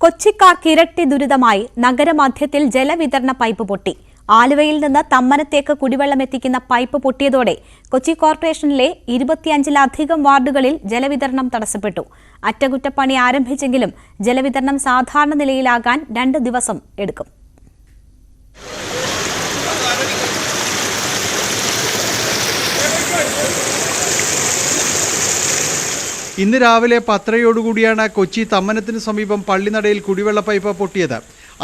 കൊച്ചിക്കാർക്ക് ഇരട്ടി ദുരിതമായി നഗരമധ്യത്തിൽ ജലവിതരണ പൈപ്പ് പൊട്ടി. ആലുവയിൽ നിന്ന് തമ്മനത്തേക്ക് കുടിവെള്ളം എത്തിക്കുന്ന പൈപ്പ് പൊട്ടിയതോടെ കൊച്ചി കോർപ്പറേഷനിലെ 25-ലധികം വാർഡുകളിൽ ജലവിതരണം തടസ്സപ്പെട്ടു. അറ്റകുറ്റപ്പണി ആരംഭിച്ചെങ്കിലും ജലവിതരണം സാധാരണ നിലയിലാകാൻ 2 ദിവസം എടുക്കും. ഇന്ന് രാവിലെ 10:30 കൊച്ചി തമ്മനത്തിന് സമീപം പള്ളിനടയിൽ കുടിവെള്ള പൈപ്പ് പൊട്ടിയത്.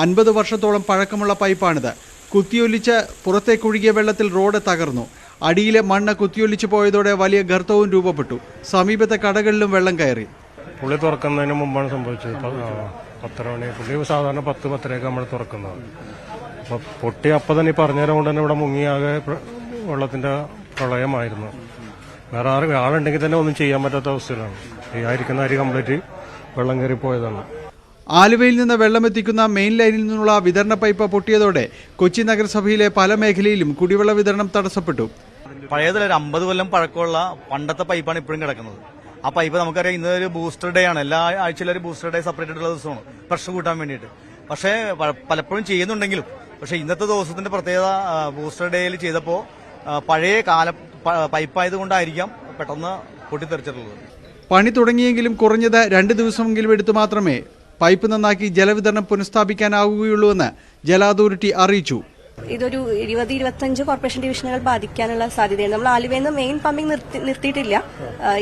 50 വർഷത്തോളം പഴക്കമുള്ള പൈപ്പാണിത്. കുത്തിയൊലിച്ച് പുറത്തേക്കൊഴുകിയ വെള്ളത്തിൽ റോഡ് തകർന്നു. അടിയിലെ മണ്ണ് കുത്തിയൊലിച്ചു പോയതോടെ വലിയ ഗർത്തവും രൂപപ്പെട്ടു. സമീപത്തെ കടകളിലും വെള്ളം കയറി. പുള്ളി തുറക്കുന്നതിന് മുമ്പാണ് സംഭവിച്ചത്. 10 മണി പുള്ളി സാധാരണ 10-10:30 നമ്മൾ തുറക്കുന്നത്. അപ്പോൾ പൊട്ടി അപ്പം തന്നെ പറഞ്ഞേരം കൊണ്ട് തന്നെ ഇവിടെ മുങ്ങിയാകെ വെള്ളത്തിന്റെ പ്രളയമായിരുന്നു. വേറെ ആളുണ്ടെങ്കിൽ തന്നെ ഒന്നും ചെയ്യാൻ പറ്റാത്ത അവസ്ഥയിലാണ്. ഈ ആയിരിക്കുന്ന അരി കംപ്ലീറ്റ് വെള്ളം കയറി പോയതാണ്. ആലുവയിൽ നിന്ന് വെള്ളമെത്തിക്കുന്ന മെയിൻ ലൈനിൽ നിന്നുള്ള വിതരണ പൈപ്പ് പൊട്ടിയതോടെ കൊച്ചി നഗരസഭയിലെ പല മേഖലയിലും കുടിവെള്ള വിതരണം തടസ്സപ്പെട്ടു. പഴയതിലൊരു 50 കൊല്ലം പഴക്കമുള്ള പണ്ടത്തെ പൈപ്പാണ് ഇപ്പോഴും കിടക്കുന്നത്. ആ പൈപ്പ് നമുക്കറിയാം ഇന്നൊരു ബൂസ്റ്റർ ഡേ ആണ്. എല്ലാ ആഴ്ചയിലും ഒരു ബൂസ്റ്റർ ഡേ സെപ്പറേറ്റ് ആയിട്ടുള്ള ദിവസമാണ് പ്രഷർ കൂട്ടാൻ വേണ്ടിയിട്ട്. പക്ഷേ പലപ്പോഴും ചെയ്യുന്നുണ്ടെങ്കിലും ഇന്നത്തെ ദിവസത്തിന്റെ പ്രത്യേകത ബൂസ്റ്റർ ഡേയിൽ ചെയ്തപ്പോൾ പഴയ കാല പൈപ്പായതുകൊണ്ടായിരിക്കാം പെട്ടെന്ന് പൊട്ടിത്തെറിച്ചിട്ടുള്ളത്. പണി തുടങ്ങിയെങ്കിലും കുറഞ്ഞത് 2 ദിവസമെങ്കിലും എടുത്തു മാത്രമേ പൈപ്പ് നന്നാക്കി ജലവിതരണം പുനഃസ്ഥാപിക്കാനാവുകയുള്ളൂവെന്ന് ജല അതോറിറ്റി അറിയിച്ചു. ഇതൊരു 20-25 കോർപ്പറേഷൻ ഡിവിഷനുകൾ ബാധിക്കാനുള്ള സാധ്യതയുണ്ട്. നമ്മൾ ആലുവയിൽ നിന്ന് മെയിൻ പമ്പിംഗ് നിർത്തിയിട്ടില്ല.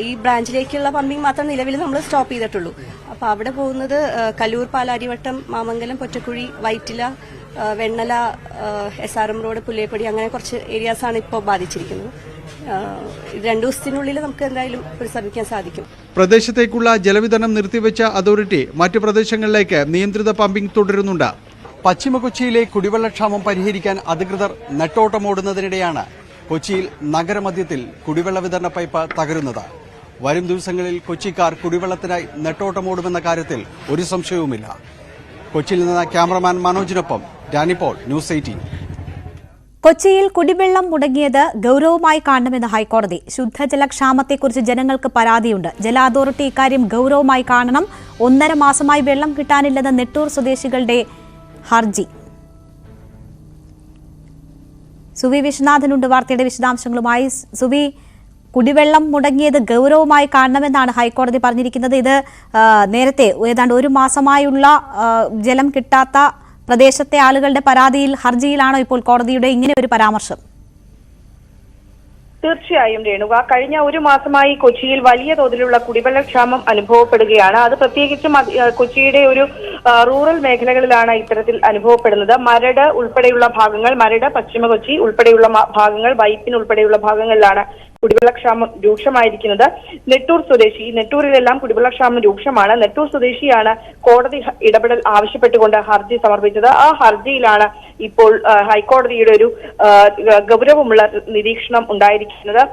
ഈ ബ്രാഞ്ചിലേക്കുള്ള പമ്പിംഗ് മാത്രം നിലവിൽ നമ്മൾ സ്റ്റോപ്പ് ചെയ്തിട്ടുള്ളൂ. അപ്പോൾ അവിടെ പോകുന്നത് കലൂർ, പാലാരിവട്ടം, മാമംഗലം, പൊറ്റക്കുഴി, വൈറ്റില, വെണ്ണല, SRM റോഡ്, പുല്ലേപ്പടി, അങ്ങനെ കുറച്ച് ഏരിയാസാണ് ഇപ്പോൾ ബാധിച്ചിരിക്കുന്നത്. 2 ദിവസത്തിനുള്ളിൽ നമുക്ക് എന്തായാലും പുനഃസ്ഥാപിക്കാൻ സാധിക്കും. പ്രദേശത്തേക്കുള്ള ജലവിതരണം നിർത്തിവെച്ച അതോറിറ്റി മറ്റു പ്രദേശങ്ങളിലേക്ക് നിയന്ത്രിത പമ്പിംഗ് തുടരുന്നുണ്ട്. പശ്ചിമ കൊച്ചിയിലെ കുടിവെള്ളക്ഷാമം പരിഹരിക്കാൻ അധികൃതർ നെട്ടോട്ടമോടുന്നതിനിടെയാണ് കൊച്ചിയിൽ നഗരമധ്യത്തിൽ കുടിവെള്ള വിതരണ പൈപ്പ് തകരുന്നത്. വരും ദിവസങ്ങളിൽ കൊച്ചിക്കാർ കുടിവെള്ളത്തിനായി നെട്ടോട്ടമോടുമെന്ന കാര്യത്തിൽ ഒരു സംശയവുമില്ല. കൊച്ചിയിൽ നിന്ന് ക്യാമറമാൻ മനോജിനൊപ്പം ഡാനിപോൾ, ന്യൂസ് 18. കൊച്ചിയിൽ കുടിവെള്ളം മുടങ്ങിയത് ഗൌരവമായി കാണണമെന്ന് ഹൈക്കോടതി. ശുദ്ധജലക്ഷാമത്തെക്കുറിച്ച് ജനങ്ങൾക്ക് പരാതിയുണ്ട്. ജല അതോറിറ്റി ഇക്കാര്യം ഗൌരവമായി കാണണം. 1.5 മാസമായി വെള്ളം കിട്ടാനില്ലെന്ന് നെട്ടൂർ സ്വദേശികളുടെ ഹർജി. സുവി വിശ്വനാഥനുണ്ട് വാർത്തയുടെ വിശദാംശങ്ങളുമായി. സുവി, കുടിവെള്ളം മുടങ്ങിയത് ഗൌരവമായി കാണണമെന്നാണ് ഹൈക്കോടതി പറഞ്ഞിരിക്കുന്നത്. ഇത് നേരത്തെ ഏതാണ്ട് 1 മാസമായുള്ള ജലം കിട്ടാത്ത പ്രദേശത്തെ ആളുകളുടെ പരാതിയിൽ ഹർജിയിലാണോ ഇപ്പോൾ കോടതിയുടെ ഇങ്ങനെ ഒരു പരാമർശം? തീർച്ചയായും രേണുക, കഴിഞ്ഞ 1 മാസമായി കൊച്ചിയിൽ വലിയ തോതിലുള്ള കുടിവെള്ളക്ഷാമം അനുഭവപ്പെടുകയാണ്. അത് പ്രത്യേകിച്ചും കൊച്ചിയുടെ ഒരു റൂറൽ മേഖലകളിലാണ് ഇത്തരത്തിൽ അനുഭവപ്പെടുന്നത്. മരട് ഉൾപ്പെടെയുള്ള ഭാഗങ്ങൾ, മരട്, പശ്ചിമ കൊച്ചി ഉൾപ്പെടെയുള്ള ഭാഗങ്ങൾ, വൈപ്പിൻ ഉൾപ്പെടെയുള്ള ഭാഗങ്ങളിലാണ് കുടിവെള്ളക്ഷാമം രൂക്ഷമായിരിക്കുന്നത്. നെട്ടൂർ സ്വദേശി, നെട്ടൂരിലെല്ലാം കുടിവെള്ളക്ഷാമം രൂക്ഷമാണ്. നെട്ടൂർ സ്വദേശിയാണ് കോടതി ഇടപെടൽ ആവശ്യപ്പെട്ടുകൊണ്ട് ഹർജി സമർപ്പിച്ചത്. ആ ഹർജിയിലാണ് ഇപ്പോൾ ഹൈക്കോടതിയുടെ ഒരു ഗൗരവമുള്ള നിരീക്ഷണം ഉണ്ടായിരിക്കുന്നത്.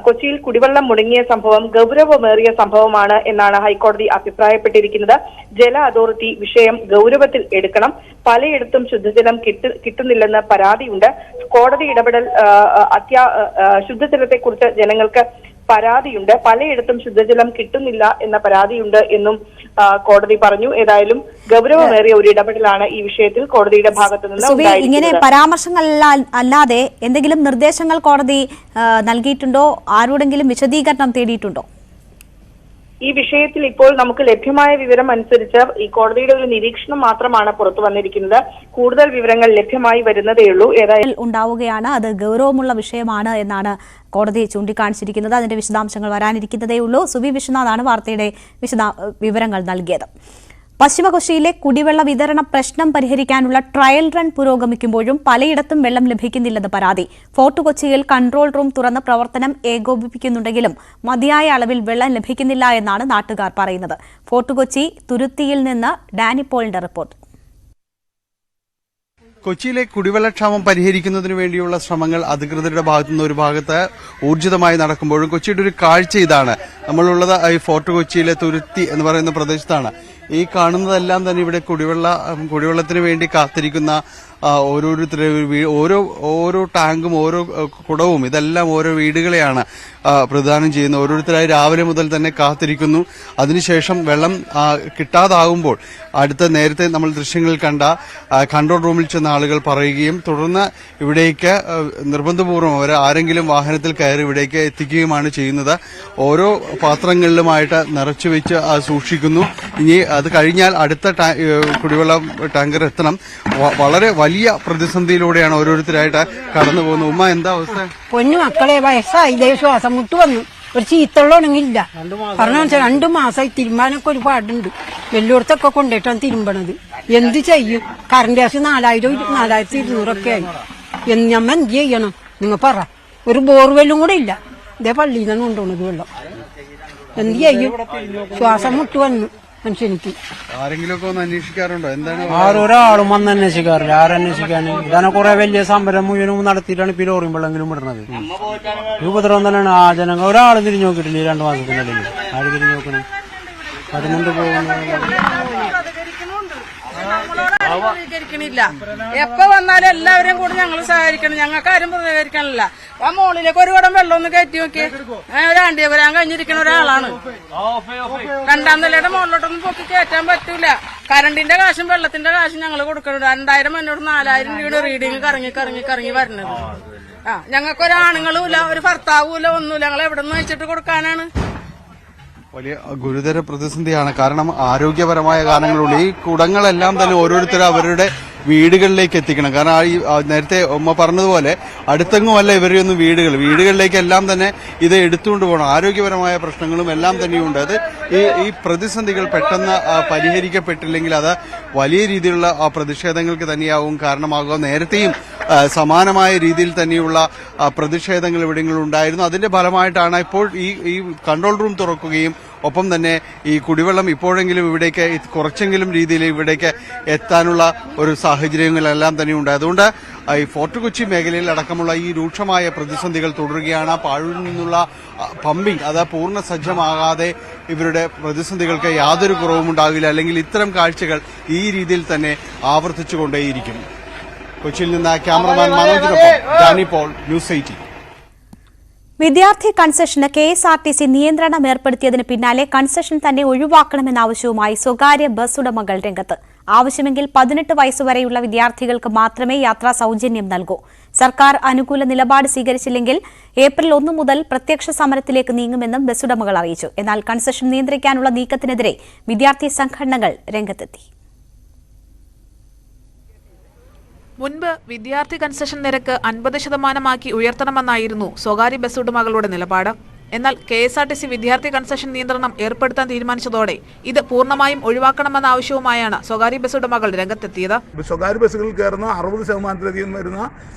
കൊച്ചിയിൽ കുടിവെള്ളം മുടങ്ങിയ സംഭവം ഗൗരവമേറിയ സംഭവമാണ് എന്നാണ് ഹൈക്കോടതി അഭിപ്രായപ്പെട്ടിരിക്കുന്നത്. ജല അതോറിറ്റി വിഷയം ഗൗരവത്തിൽ എടുക്കണം. പലയിടത്തും ശുദ്ധജലം കിട്ടുന്നില്ലെന്ന് പരാതിയുണ്ട്. കോടതി ഇടപെടൽ ശുദ്ധജലത്തെക്കുറിച്ച് ജനങ്ങൾക്ക് പരാതിയുണ്ട്. പലയിടത്തും ശുദ്ധജലം കിട്ടുന്നില്ല എന്ന പരാതിയുണ്ട് എന്നും കോടതി പറഞ്ഞു. ഏതായാലും ഗൗരവമേറിയ ഒരു ഇടപെടലാണ് ഈ വിഷയത്തിൽ കോടതിയുടെ ഭാഗത്തു നിന്ന്. ഇങ്ങനെ പരാമർശങ്ങൾ അല്ലാതെ എന്തെങ്കിലും നിർദ്ദേശങ്ങൾ കോടതി നൽകിയിട്ടുണ്ടോ? ആരോടെങ്കിലും വിശദീകരണം തേടിയിട്ടുണ്ടോ? ഈ വിഷയത്തിൽ ഇപ്പോൾ നമുക്ക് ലഭ്യമായ വിവരം അനുസരിച്ച് ഈ കോടതിയുടെ ഒരു നിരീക്ഷണം മാത്രമാണ് പുറത്തു വന്നിരിക്കുന്നത്. കൂടുതൽ വിവരങ്ങൾ ലഭ്യമായി വരുന്നതേയുള്ളൂ. ഏതായാലും ഉണ്ടാവുകയാണ്, അത് ഗൗരവമുള്ള വിഷയമാണ് എന്നാണ് കോടതി ചൂണ്ടിക്കാണിച്ചിരിക്കുന്നത്. അതിന്റെ വിശദാംശങ്ങൾ വരാനിരിക്കുന്നതേയുള്ളൂ. സുവി വിശ്വനാഥാണ് വാർത്തയുടെ വിവരങ്ങൾ നൽകിയത്. പശ്ചിമ കൊച്ചിയിലെ കുടിവെള്ള വിതരണ പ്രശ്നം പരിഹരിക്കാനുള്ള ട്രയൽ റൺ പുരോഗമിക്കുമ്പോഴും പലയിടത്തും വെള്ളം ലഭിക്കുന്നില്ലെന്ന് പരാതി. ഫോർട്ട് കൊച്ചിയിൽ കൺട്രോൾ റൂം തുറന്ന് പ്രവർത്തനം ഏകോപിപ്പിക്കുന്നുണ്ടെങ്കിലും മതിയായ അളവിൽ വെള്ളം ലഭിക്കുന്നില്ല എന്നാണ് നാട്ടുകാർ പറയുന്നത്. ഫോർട്ട് കൊച്ചി തുരുത്തിയിൽ നിന്ന് ഡാനിപോളിന്റെ റിപ്പോർട്ട്. കൊച്ചിയിലെ കുടിവെള്ളക്ഷാമം പരിഹരിക്കുന്നതിന് വേണ്ടിയുള്ള ശ്രമങ്ങൾ അധികൃതരുടെ ഭാഗത്തുനിന്ന് ഒരു ഭാഗത്ത് ഊർജിതമായി നടക്കുമ്പോഴും കൊച്ചിയുടെ ഒരു കാഴ്ച ഇതാണ്. നമ്മളുള്ളത് ഈ ഫോർട്ട് കൊച്ചിയിലെ തുരുത്തി എന്ന് പറയുന്ന പ്രദേശത്താണ്. ഈ കാണുന്നതെല്ലാം തന്നെ ഇവിടെ കുടിവെള്ളത്തിന് വേണ്ടി കാത്തിരിക്കുന്ന ഓരോരുത്തരുടെ ഓരോ ടാങ്കും ഓരോ കുടവും ഇതെല്ലാം ഓരോ വീടുകളെയാണ് പ്രദാനം ചെയ്യുന്നത്. ഓരോരുത്തരായി രാവിലെ മുതൽ തന്നെ കാത്തിരിക്കുന്നു. അതിനുശേഷം വെള്ളം കിട്ടാതാകുമ്പോൾ നേരത്തെ നമ്മൾ ദൃശ്യങ്ങളിൽ കണ്ട കൺട്രോൾ റൂമിൽ ചെന്ന ആളുകൾ പറയുകയും തുടർന്ന് ഇവിടേക്ക് നിർബന്ധപൂർവ്വം അവർ ആരെങ്കിലും വാഹനത്തിൽ കയറി ഇവിടേക്ക് എത്തിക്കുകയുമാണ് ചെയ്യുന്നത്. ഓരോ പാത്രങ്ങളിലുമായിട്ട് നിറച്ചു വെച്ച് സൂക്ഷിക്കുന്നു. ഇനി അത് കഴിഞ്ഞാൽ അടുത്ത കുടിവെള്ള ടാങ്കർ എത്തണം. വളരെ വലിയ പ്രതിസന്ധിയിലൂടെയാണ് ഓരോരുത്തരായിട്ട് കടന്നു പോകുന്നത്. ഉമ്മ, എന്താ അവസ്ഥ? പൊന്നു മക്കളെ, വയസ്സായി, ഇതേ ശ്വാസം മുട്ട് വന്നു. ഒരു ചീത്തള്ളണമെങ്കിലില്ല. പറഞ്ഞ 2 മാസമായി തിരുമ്പാനൊക്കെ ഒരു പാടുണ്ട്. വെല്ലുവിടത്തൊക്കെ കൊണ്ടിട്ടാണ് തിരുമ്പണത്. എന്ത് ചെയ്യും? കറണ്ട് ഗ്യാസ് 4200 ആയി. ഞമ്മ എന്ത് ചെയ്യണം? നിങ്ങൾ പറ. ഒരു ബോർവെല്ലും കൂടെ ഇല്ല. ഇതേ പള്ളിയിൽ നിന്നാണ് കൊണ്ടുപോകുന്നത് വെള്ളം. എന്ത് ചെയ്യും? ശ്വാസം മുട്ട് വന്നു മനുഷ്യനിക്ക്. ആരെങ്കിലും ഒന്ന് അന്വേഷിക്കാറുണ്ടോ? എന്താണ്? ഒരാളും വന്ന് അന്വേഷിക്കാറില്ല. ആരന്വേഷിക്കാന്? ഇതാണ് കുറെ വലിയ സമരം മുഴുവനും നടത്തിയിട്ടാണ് ഇപ്പൊ ലോറിയും വെള്ളമെങ്കിലും വിടുന്നത്. ഉപദ്രവം തന്നെയാണ്. ആ ജനങ്ങൾ ഒരാളും തിരിഞ്ഞു നോക്കിയിട്ടില്ല 2 മാസത്തിനിടയിൽ. ആര് തിരിഞ്ഞു നോക്കണം? അതിനുണ്ട് പ്രതികരിക്കണില്ല. എപ്പോ വന്നാലും എല്ലാവരെയും കൂടി ഞങ്ങൾ സഹകരിക്കണം. ഞങ്ങൾക്ക് ആരും പ്രതികരിക്കണില്ല. ആ മോളിലേക്ക് ഒരു കുടം വെള്ളം ഒന്ന് കയറ്റി നോക്കി. ഒരു ആണ്ടി വരാൻ കഴിഞ്ഞിരിക്കുന്ന ഒരാളാണ്. 2ാം നിലയുടെ മുകളിലോട്ടൊന്നും പൊക്കി കയറ്റാൻ പറ്റൂല. കറണ്ടിന്റെ കാശും വെള്ളത്തിന്റെ കാശും ഞങ്ങൾ കൊടുക്കണം. 2000 മുന്നോട്ട് 4000 രൂപയുടെ റീഡിങ് കറങ്ങി വരുന്നത്. ഞങ്ങൾക്ക് ഒരാണുങ്ങളും ഇല്ല, ഒരു ഭർത്താവും ഇല്ല, ഒന്നുമില്ല. ഞങ്ങൾ എവിടെ നിന്ന് വെച്ചിട്ട് കൊടുക്കാനാണ്? വലിയ ഗുരുതര പ്രതിസന്ധിയാണ്. കാരണം ആരോഗ്യപരമായ കാരണങ്ങളുണ്ട്. ഈ കുടങ്ങളെല്ലാം തന്നെ ഓരോരുത്തരും അവരുടെ വീടുകളിലേക്ക് എത്തിക്കണം. കാരണം നേരത്തെ ഉമ്മ പറഞ്ഞതുപോലെ അടുത്തെങ്ങുമല്ല ഇവരെയൊന്നും വീടുകളിലേക്കെല്ലാം തന്നെ ഇത് എടുത്തുകൊണ്ട് പോകണം. ആരോഗ്യപരമായ പ്രശ്നങ്ങളും എല്ലാം തന്നെയുണ്ട്. അത് ഈ പ്രതിസന്ധികൾ പെട്ടെന്ന് പരിഹരിക്കപ്പെട്ടില്ലെങ്കിൽ അത് വലിയ രീതിയിലുള്ള പ്രതിഷേധങ്ങൾക്ക് തന്നെയാവും കാരണമാകുക. നേരത്തെയും സമാനമായ രീതിയിൽ തന്നെയുള്ള പ്രതിഷേധങ്ങൾ ഇവിടങ്ങളിൽ ഉണ്ടായിരുന്നു. അതിന്റെ ഫലമായിട്ടാണ് ഇപ്പോൾ ഈ കൺട്രോൾ റൂം തുറക്കുകയും ഒപ്പം തന്നെ ഈ കുടിവെള്ളം ഇപ്പോഴെങ്കിലും ഇവിടേക്ക് കുറച്ചെങ്കിലും രീതിയിൽ ഇവിടേക്ക് എത്താനുള്ള ഒരു സാഹചര്യങ്ങളെല്ലാം തന്നെ ഉണ്ട്. അതുകൊണ്ട് ഈ ഫോർട്ട് കൊച്ചി മേഖലയിൽ അടക്കമുള്ള ഈ രൂക്ഷമായ പ്രതിസന്ധികൾ തുടരുകയാണ്. പാഴൂരിൽ നിന്നുള്ള പമ്പിംഗ് അത് പൂർണ്ണ സജ്ജമാകാതെ ഇവരുടെ പ്രതിസന്ധികൾക്ക് യാതൊരു കുറവും ഉണ്ടാകില്ല. അല്ലെങ്കിൽ ഇത്തരം കാഴ്ചകൾ ഈ രീതിയിൽ തന്നെ ആവർത്തിച്ചുകൊണ്ടേയിരിക്കും. കൊച്ചിയിൽ നിന്ന് ക്യാമറമാൻ മനോജിനൊപ്പം ഡാനി പോൾ, ന്യൂസ് 18. വിദ്യാർത്ഥി കൺസെഷന് KSRTC നിയന്ത്രണം ഏർപ്പെടുത്തിയതിന് പിന്നാലെ കൺസെഷൻ തന്നെ ഒഴിവാക്കണമെന്ന ആവശ്യവുമായി സ്വകാര്യ ബസ് ഉടമകൾ രംഗത്ത്. ആവശ്യമെങ്കിൽ 18 വയസ്സുവരെയുള്ള വിദ്യാർത്ഥികൾക്ക് മാത്രമേ യാത്രാ സൌജന്യം നൽകൂ. സർക്കാർ അനുകൂല നിലപാട് സ്വീകരിച്ചില്ലെങ്കിൽ ഏപ്രിൽ 1 മുതൽ പ്രത്യക്ഷ സമരത്തിലേക്ക് നീങ്ങുമെന്നും ബസ് ഉടമകൾ അറിയിച്ചു. എന്നാൽ കൺസെഷൻ നിയന്ത്രിക്കാനുള്ള നീക്കത്തിനെതിരെ വിദ്യാർത്ഥി സംഘടനകൾ രംഗത്തെത്തി. മുൻപ് വിദ്യാർത്ഥി കൺസെഷൻ നിരക്ക് 50% ഉയർത്തണമെന്നായിരുന്നു സ്വകാര്യ ബസ് ഉടമകളുടെ നിലപാട്. എന്നാൽ KSRTC വിദ്യാർത്ഥി കൺസെഷൻ നിയന്ത്രണം ഏർപ്പെടുത്താൻ തീരുമാനിച്ചതോടെ ഇത് പൂർണ്ണമായും ഒഴിവാക്കണമെന്ന ആവശ്യവുമായാണ് സ്വകാര്യ ബസ് ഉടമകൾ രംഗത്തെത്തിയത്. സ്വകാര്യ ബസ്സുകളിൽ കയറുന്ന 60% വരുന്ന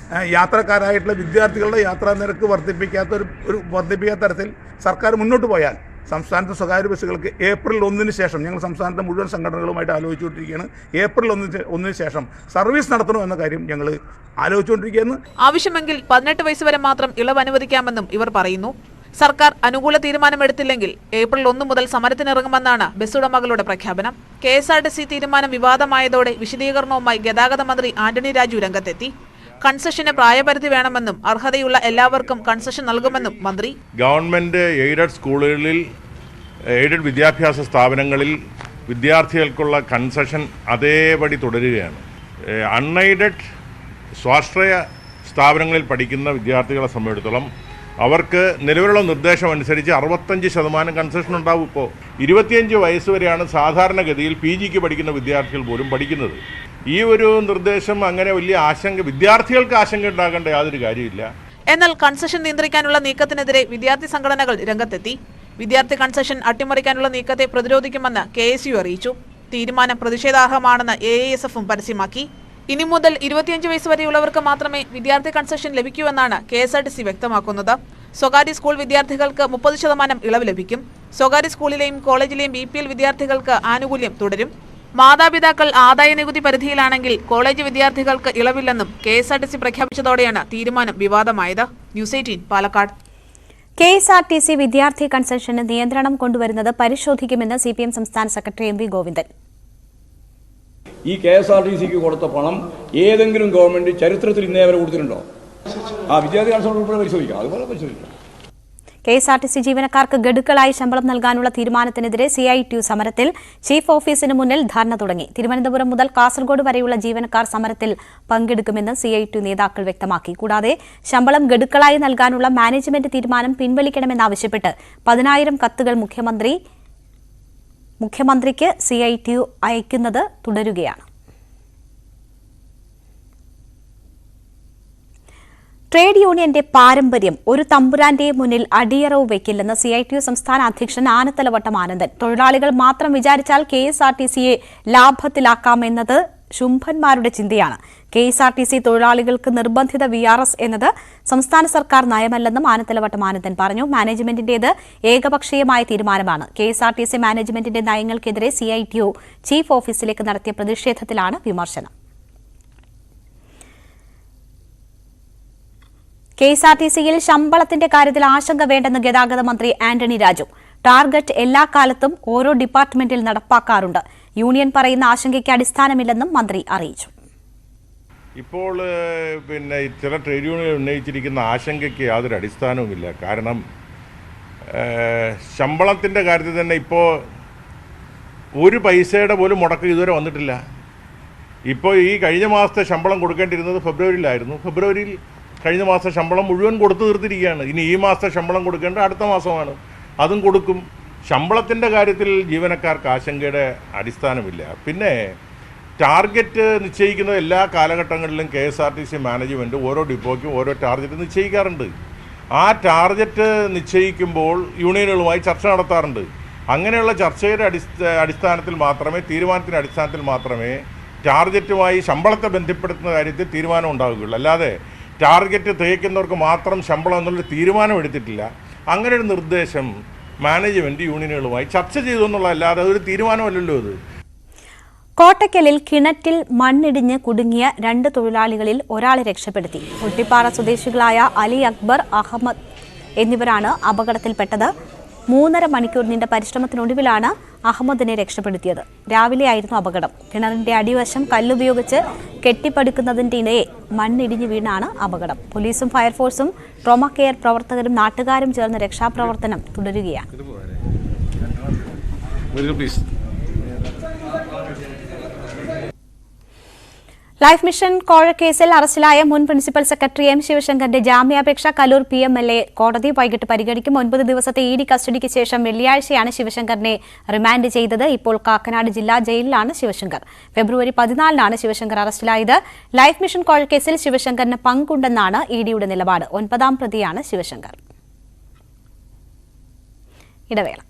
യാത്രക്കാരായിട്ടുള്ള വിദ്യാർത്ഥികളുടെ യാത്രാ നിരക്ക് വർദ്ധിപ്പിക്കാത്ത തരത്തിൽ സർക്കാർ മുന്നോട്ട് പോയാൽ സംസ്ഥാനത്തെ സ്വകാര്യ ബസ്സുകൾക്ക് ഏപ്രിൽ 1 ശേഷം, ഞങ്ങൾ സംസ്ഥാനത്തെ മുഴുവൻ സംഘടനകളുമായിട്ട് ആലോചിച്ചുകൊണ്ടിരിക്കുകയാണ്, ഏപ്രിൽ 1 ശേഷം സർവീസ് നടത്തണമെന്ന കാര്യം ഞങ്ങൾ ആലോചിച്ചുകൊണ്ടിരിക്കുകയാണ്. ആവശ്യമെങ്കിൽ 18 വയസ്സ് വരെ മാത്രം ഇളവ് അനുവദിക്കാമെന്നും ഇവർ പറയുന്നു. സർക്കാർ അനുകൂല തീരുമാനമെടുത്തില്ലെങ്കിൽ ഏപ്രിൽ 1 മുതൽ സമരത്തിനിറങ്ങുമെന്നാണ് ബസ് ഉടമകളുടെ പ്രഖ്യാപനം. KSRTC തീരുമാനം വിവാദമായതോടെ വിശദീകരണവുമായി ഗതാഗത മന്ത്രി ആന്റണി രാജു രംഗത്തെത്തി. കൺസെഷന് പ്രായപരിധി വേണമെന്നും അർഹതയുള്ള എല്ലാവർക്കും കൺസെഷൻ നൽകുമെന്നും മന്ത്രി. ഗവൺമെന്റ് എയ്ഡഡ് സ്കൂളുകളിൽ, എയ്ഡഡ് വിദ്യാഭ്യാസ സ്ഥാപനങ്ങളിൽ വിദ്യാർത്ഥികൾക്കുള്ള കൺസെഷൻ അതേപടി തുടരുകയാണ്. അൺഎയ്ഡഡ് സ്വാശ്രയ സ്ഥാപനങ്ങളിൽ പഠിക്കുന്ന വിദ്യാർത്ഥികളെ സംബന്ധിച്ചിടത്തോളം അവർക്ക് നിലവിലുള്ള നിർദ്ദേശം അനുസരിച്ച് 65% കൺസെഷൻ ഉണ്ടാവും. ഇപ്പോൾ 25 വയസ്സ് വരെയാണ് സാധാരണഗതിയിൽ PGക്ക് പഠിക്കുന്ന വിദ്യാർത്ഥികൾ പോലും പഠിക്കുന്നത്. ഈ ഒരു നിർദ്ദേശം അങ്ങനെ വലിയ വിദ്യാർത്ഥികൾക്ക് ആശങ്ക ഉണ്ടാകേണ്ട യാതൊരു കാര്യമില്ല. എന്നാൽ കൺസെഷൻ നിയന്ത്രിക്കാനുള്ള നീക്കത്തിനെതിരെ വിദ്യാർത്ഥി സംഘടനകൾ രംഗത്തെത്തി. വിദ്യാർത്ഥി കൺസെഷൻ അട്ടിമറിക്കാനുള്ള നീക്കത്തെ പ്രതിരോധിക്കുമെന്ന് KSU അറിയിച്ചു. തീരുമാനം പ്രതിഷേധാർഹമാണെന്ന് AISFും പരസ്യമാക്കി. ഇനി മുതൽ 25 വയസ്സ് വരെയുള്ളവർക്ക് മാത്രമേ വിദ്യാർത്ഥി കൺസെഷൻ ലഭിക്കൂവെന്നാണ് KSRTC വ്യക്തമാക്കുന്നത്. സ്വകാര്യ സ്കൂൾ വിദ്യാർത്ഥികൾക്ക് 30% ഇളവ് ലഭിക്കും. സ്വകാര്യ സ്കൂളിലെയും കോളേജിലെയും BPL വിദ്യാർത്ഥികൾക്ക് ആനുകൂല്യം തുടരും. മാതാപിതാക്കൾ ആദായ നികുതി പരിധിയിലാണെങ്കിൽ കോളേജ് വിദ്യാർത്ഥികൾക്ക് ഇളവില്ലെന്നും KSRTC പ്രഖ്യാപിച്ചതോടെയാണ് തീരുമാനം വിവാദമായത്. ന്യൂസ് 18 പാലക്കാട്. KSRTC വിദ്യാർത്ഥി കൺസെഷന് നിയന്ത്രണം കൊണ്ടുവരുന്നത് പരിശോധിക്കുമെന്ന് CPM സംസ്ഥാന സെക്രട്ടറി MV ഗോവിന്ദൻ. ഈ KSRTCക്ക് കൊടുത്ത പണം ഏതെങ്കിലും ഗവൺമെന്റ് ചരിത്രത്തിൽ ഇന്നേ വരെ കൊടുത്തിട്ടുണ്ടോ? വിദ്യാർത്ഥി കൺസൾട്ട് ഉൾപ്പെടെ പരിശോധിക്കാം, അതുപോലെ പരിശോധിക്കാം. KSRTC ജീവനക്കാർക്ക് ഗഡുക്കളായി ശമ്പളം നൽകാനുള്ള തീരുമാനത്തിനെതിരെ CITU സമരത്തിൽ ചീഫ് ഓഫീസിന് മുന്നിൽ ധർണ തുടങ്ങി. തിരുവനന്തപുരം മുതൽ കാസർഗോഡ് വരെയുള്ള ജീവനക്കാർ സമരത്തിൽ പങ്കെടുക്കുമെന്ന് CITU നേതാക്കൾ വ്യക്തമാക്കി. കൂടാതെ ശമ്പളം ഗഡുക്കളായി നൽകാനുള്ള മാനേജ്മെന്റ് തീരുമാനം പിൻവലിക്കണമെന്നാവശ്യപ്പെട്ട് 10,000 കത്തുകൾ മുഖ്യമന്ത്രിക്ക് CITU അയക്കുന്നത് തുടരുകയാണ്. ട്രേഡ് യൂണിയന്റെ പാരമ്പര്യം ഒരു തമ്പുരാന്റെയും മുന്നിൽ അടിയറവ് വയ്ക്കില്ലെന്ന് CITU സംസ്ഥാന അധ്യക്ഷൻ ആനത്തലവട്ടം ആനന്ദൻ. തൊഴിലാളികൾ മാത്രം വിചാരിച്ചാൽ KSRTCയെ ലാഭത്തിലാക്കാമെന്നത് ശുംഭന്മാരുടെ ചിന്തയാണ്. KSRTC തൊഴിലാളികൾക്ക് നിർബന്ധിത VRS എന്നത് സംസ്ഥാന സർക്കാർ നയമല്ലെന്നും ആനത്തലവട്ടം ആനന്ദൻ പറഞ്ഞു. മാനേജ്മെന്റിന്റേത് ഏകപക്ഷീയമായ തീരുമാനമാണ്. KSRTC മാനേജ്മെന്റിന്റെ നയങ്ങൾക്കെതിരെ CITU ചീഫ് ഓഫീസിലേക്ക് നടത്തിയ പ്രതിഷേധത്തിലാണ് വിമർശനം. KSRTCയിൽ ശമ്പളത്തിന്റെ കാര്യത്തിൽ ആശങ്ക വേണ്ടെന്ന് ഗതാഗത മന്ത്രി ആന്റണി രാജു. ടാർഗറ്റ് എല്ലാ കാലത്തും ഓരോ ഡിപ്പാർട്ട്മെന്റിൽ നടപ്പാക്കാറുണ്ട്. യൂണിയൻ പറയുന്ന ആശങ്കയ്ക്ക് അടിസ്ഥാനമില്ലെന്നും മന്ത്രി അറിയിച്ചു. ഇപ്പോൾ ചില ട്രേഡ് യൂണിയൻ ഉന്നയിച്ചിരിക്കുന്ന ആശങ്കയ്ക്ക് യാതൊരു അടിസ്ഥാനവുമില്ല. കാരണം ശമ്പളത്തിൻ്റെ കാര്യത്തിൽ തന്നെ ഇപ്പോൾ ഒരു പൈസയുടെ പോലും മുടക്കം ഇതുവരെ വന്നിട്ടില്ല. ഇപ്പോൾ ഈ കഴിഞ്ഞ മാസത്തെ ശമ്പളം കൊടുക്കേണ്ടിരുന്നത് ഫെബ്രുവരിയിലായിരുന്നു. ഫെബ്രുവരിയിൽ കഴിഞ്ഞ മാസം ശമ്പളം മുഴുവൻ കൊടുത്തു തീർത്തിരിക്കുകയാണ്. ഇനി ഈ മാസത്തെ ശമ്പളം കൊടുക്കേണ്ട അടുത്ത മാസമാണ്, അതും കൊടുക്കും. ശമ്പളത്തിൻ്റെ കാര്യത്തിൽ ജീവനക്കാർക്ക് ആശങ്കയുടെ അടിസ്ഥാനമില്ല. പിന്നെ ടാർഗറ്റ് നിശ്ചയിക്കുന്ന എല്ലാ കാലഘട്ടങ്ങളിലും KSRTC മാനേജ്മെൻറ്റ് ഓരോ ഡിപ്പോയ്ക്കും ഓരോ ടാർഗറ്റ് നിശ്ചയിക്കാറുണ്ട്. ആ ടാർഗറ്റ് നിശ്ചയിക്കുമ്പോൾ യൂണിയനുകളുമായി ചർച്ച നടത്താറുണ്ട്. അങ്ങനെയുള്ള ചർച്ചയുടെ അടിസ്ഥാനത്തിൽ മാത്രമേ, തീരുമാനത്തിൻ്റെ അടിസ്ഥാനത്തിൽ മാത്രമേ ടാർഗറ്റുമായി ശമ്പളത്തെ ബന്ധപ്പെടുത്തുന്ന കാര്യത്തിൽ തീരുമാനം ഉണ്ടാവുകയുള്ളൂ. അല്ലാതെ ടാർഗറ്റ് തികയ്ക്കുന്നവർക്ക് മാത്രം ശമ്പളം എന്നുള്ളൊരു തീരുമാനം എടുത്തിട്ടില്ല. അങ്ങനെ ഒരു നിർദ്ദേശം മാനേജ്മെന്റ് യൂണിയനുകളുമായി ചർച്ച ചെയ്തു എന്നുള്ളതല്ലാതെ അതൊരു തീരുമാനമല്ലല്ലോ ഇത്. കോട്ടയ്ക്കലിൽ കിണറ്റിൽ മണ്ണിടിഞ്ഞ് കുടുങ്ങിയ 2 തൊഴിലാളികളിൽ ഒരാളെ രക്ഷപ്പെടുത്തി. ഒട്ടിപ്പാറ സ്വദേശികളായ അലി അക്ബർ, അഹമ്മദ് എന്നിവരാണ് അപകടത്തിൽപ്പെട്ടത്. 3.5 മണിക്കൂർ നീണ്ട പരിശ്രമത്തിനൊടുവിലാണ് അഹമ്മദിനെ രക്ഷപ്പെടുത്തിയത്. രാവിലെയായിരുന്നു അപകടം. കിണറിന്റെ അടിവശം കല്ലുപയോഗിച്ച് കെട്ടിപ്പടുക്കുന്നതിനിടെ മണ്ണിടിഞ്ഞു വീണാണ് അപകടം. പോലീസും ഫയർഫോഴ്സും ട്രോമ കെയർ പ്രവർത്തകരും നാട്ടുകാരും ചേർന്ന് രക്ഷാപ്രവർത്തനം തുടരുകയാണ്. ലൈഫ് മിഷൻ കോഴക്കേസിൽ അറസ്റ്റിലായ മുൻ പ്രിൻസിപ്പൽ സെക്രട്ടറി M. ശിവശങ്കറിന്റെ ജാമ്യാപേക്ഷ കലൂർ PMLA കോടതി വൈകിട്ട് പരിഗണിക്കും. 9 ദിവസത്തെ ED കസ്റ്റഡിക്ക് ശേഷം വെള്ളിയാഴ്ചയാണ് ശിവശങ്കറിനെ റിമാൻഡ് ചെയ്തത്. ഇപ്പോൾ കാക്കനാട് ജില്ലാ ജയിലിലാണ് ശിവശങ്കർ. ഫെബ്രുവരി 14-നാണ് ശിവശങ്കർ അറസ്റ്റിലായത്. ലൈഫ് മിഷൻ കോഴക്കേസിൽ ശിവശങ്കറിന് പങ്കുണ്ടെന്നാണ് EDയുടെ നിലപാട്. 9ാം പ്രതിയാണ് ശിവശങ്കർ. ഇടവേള.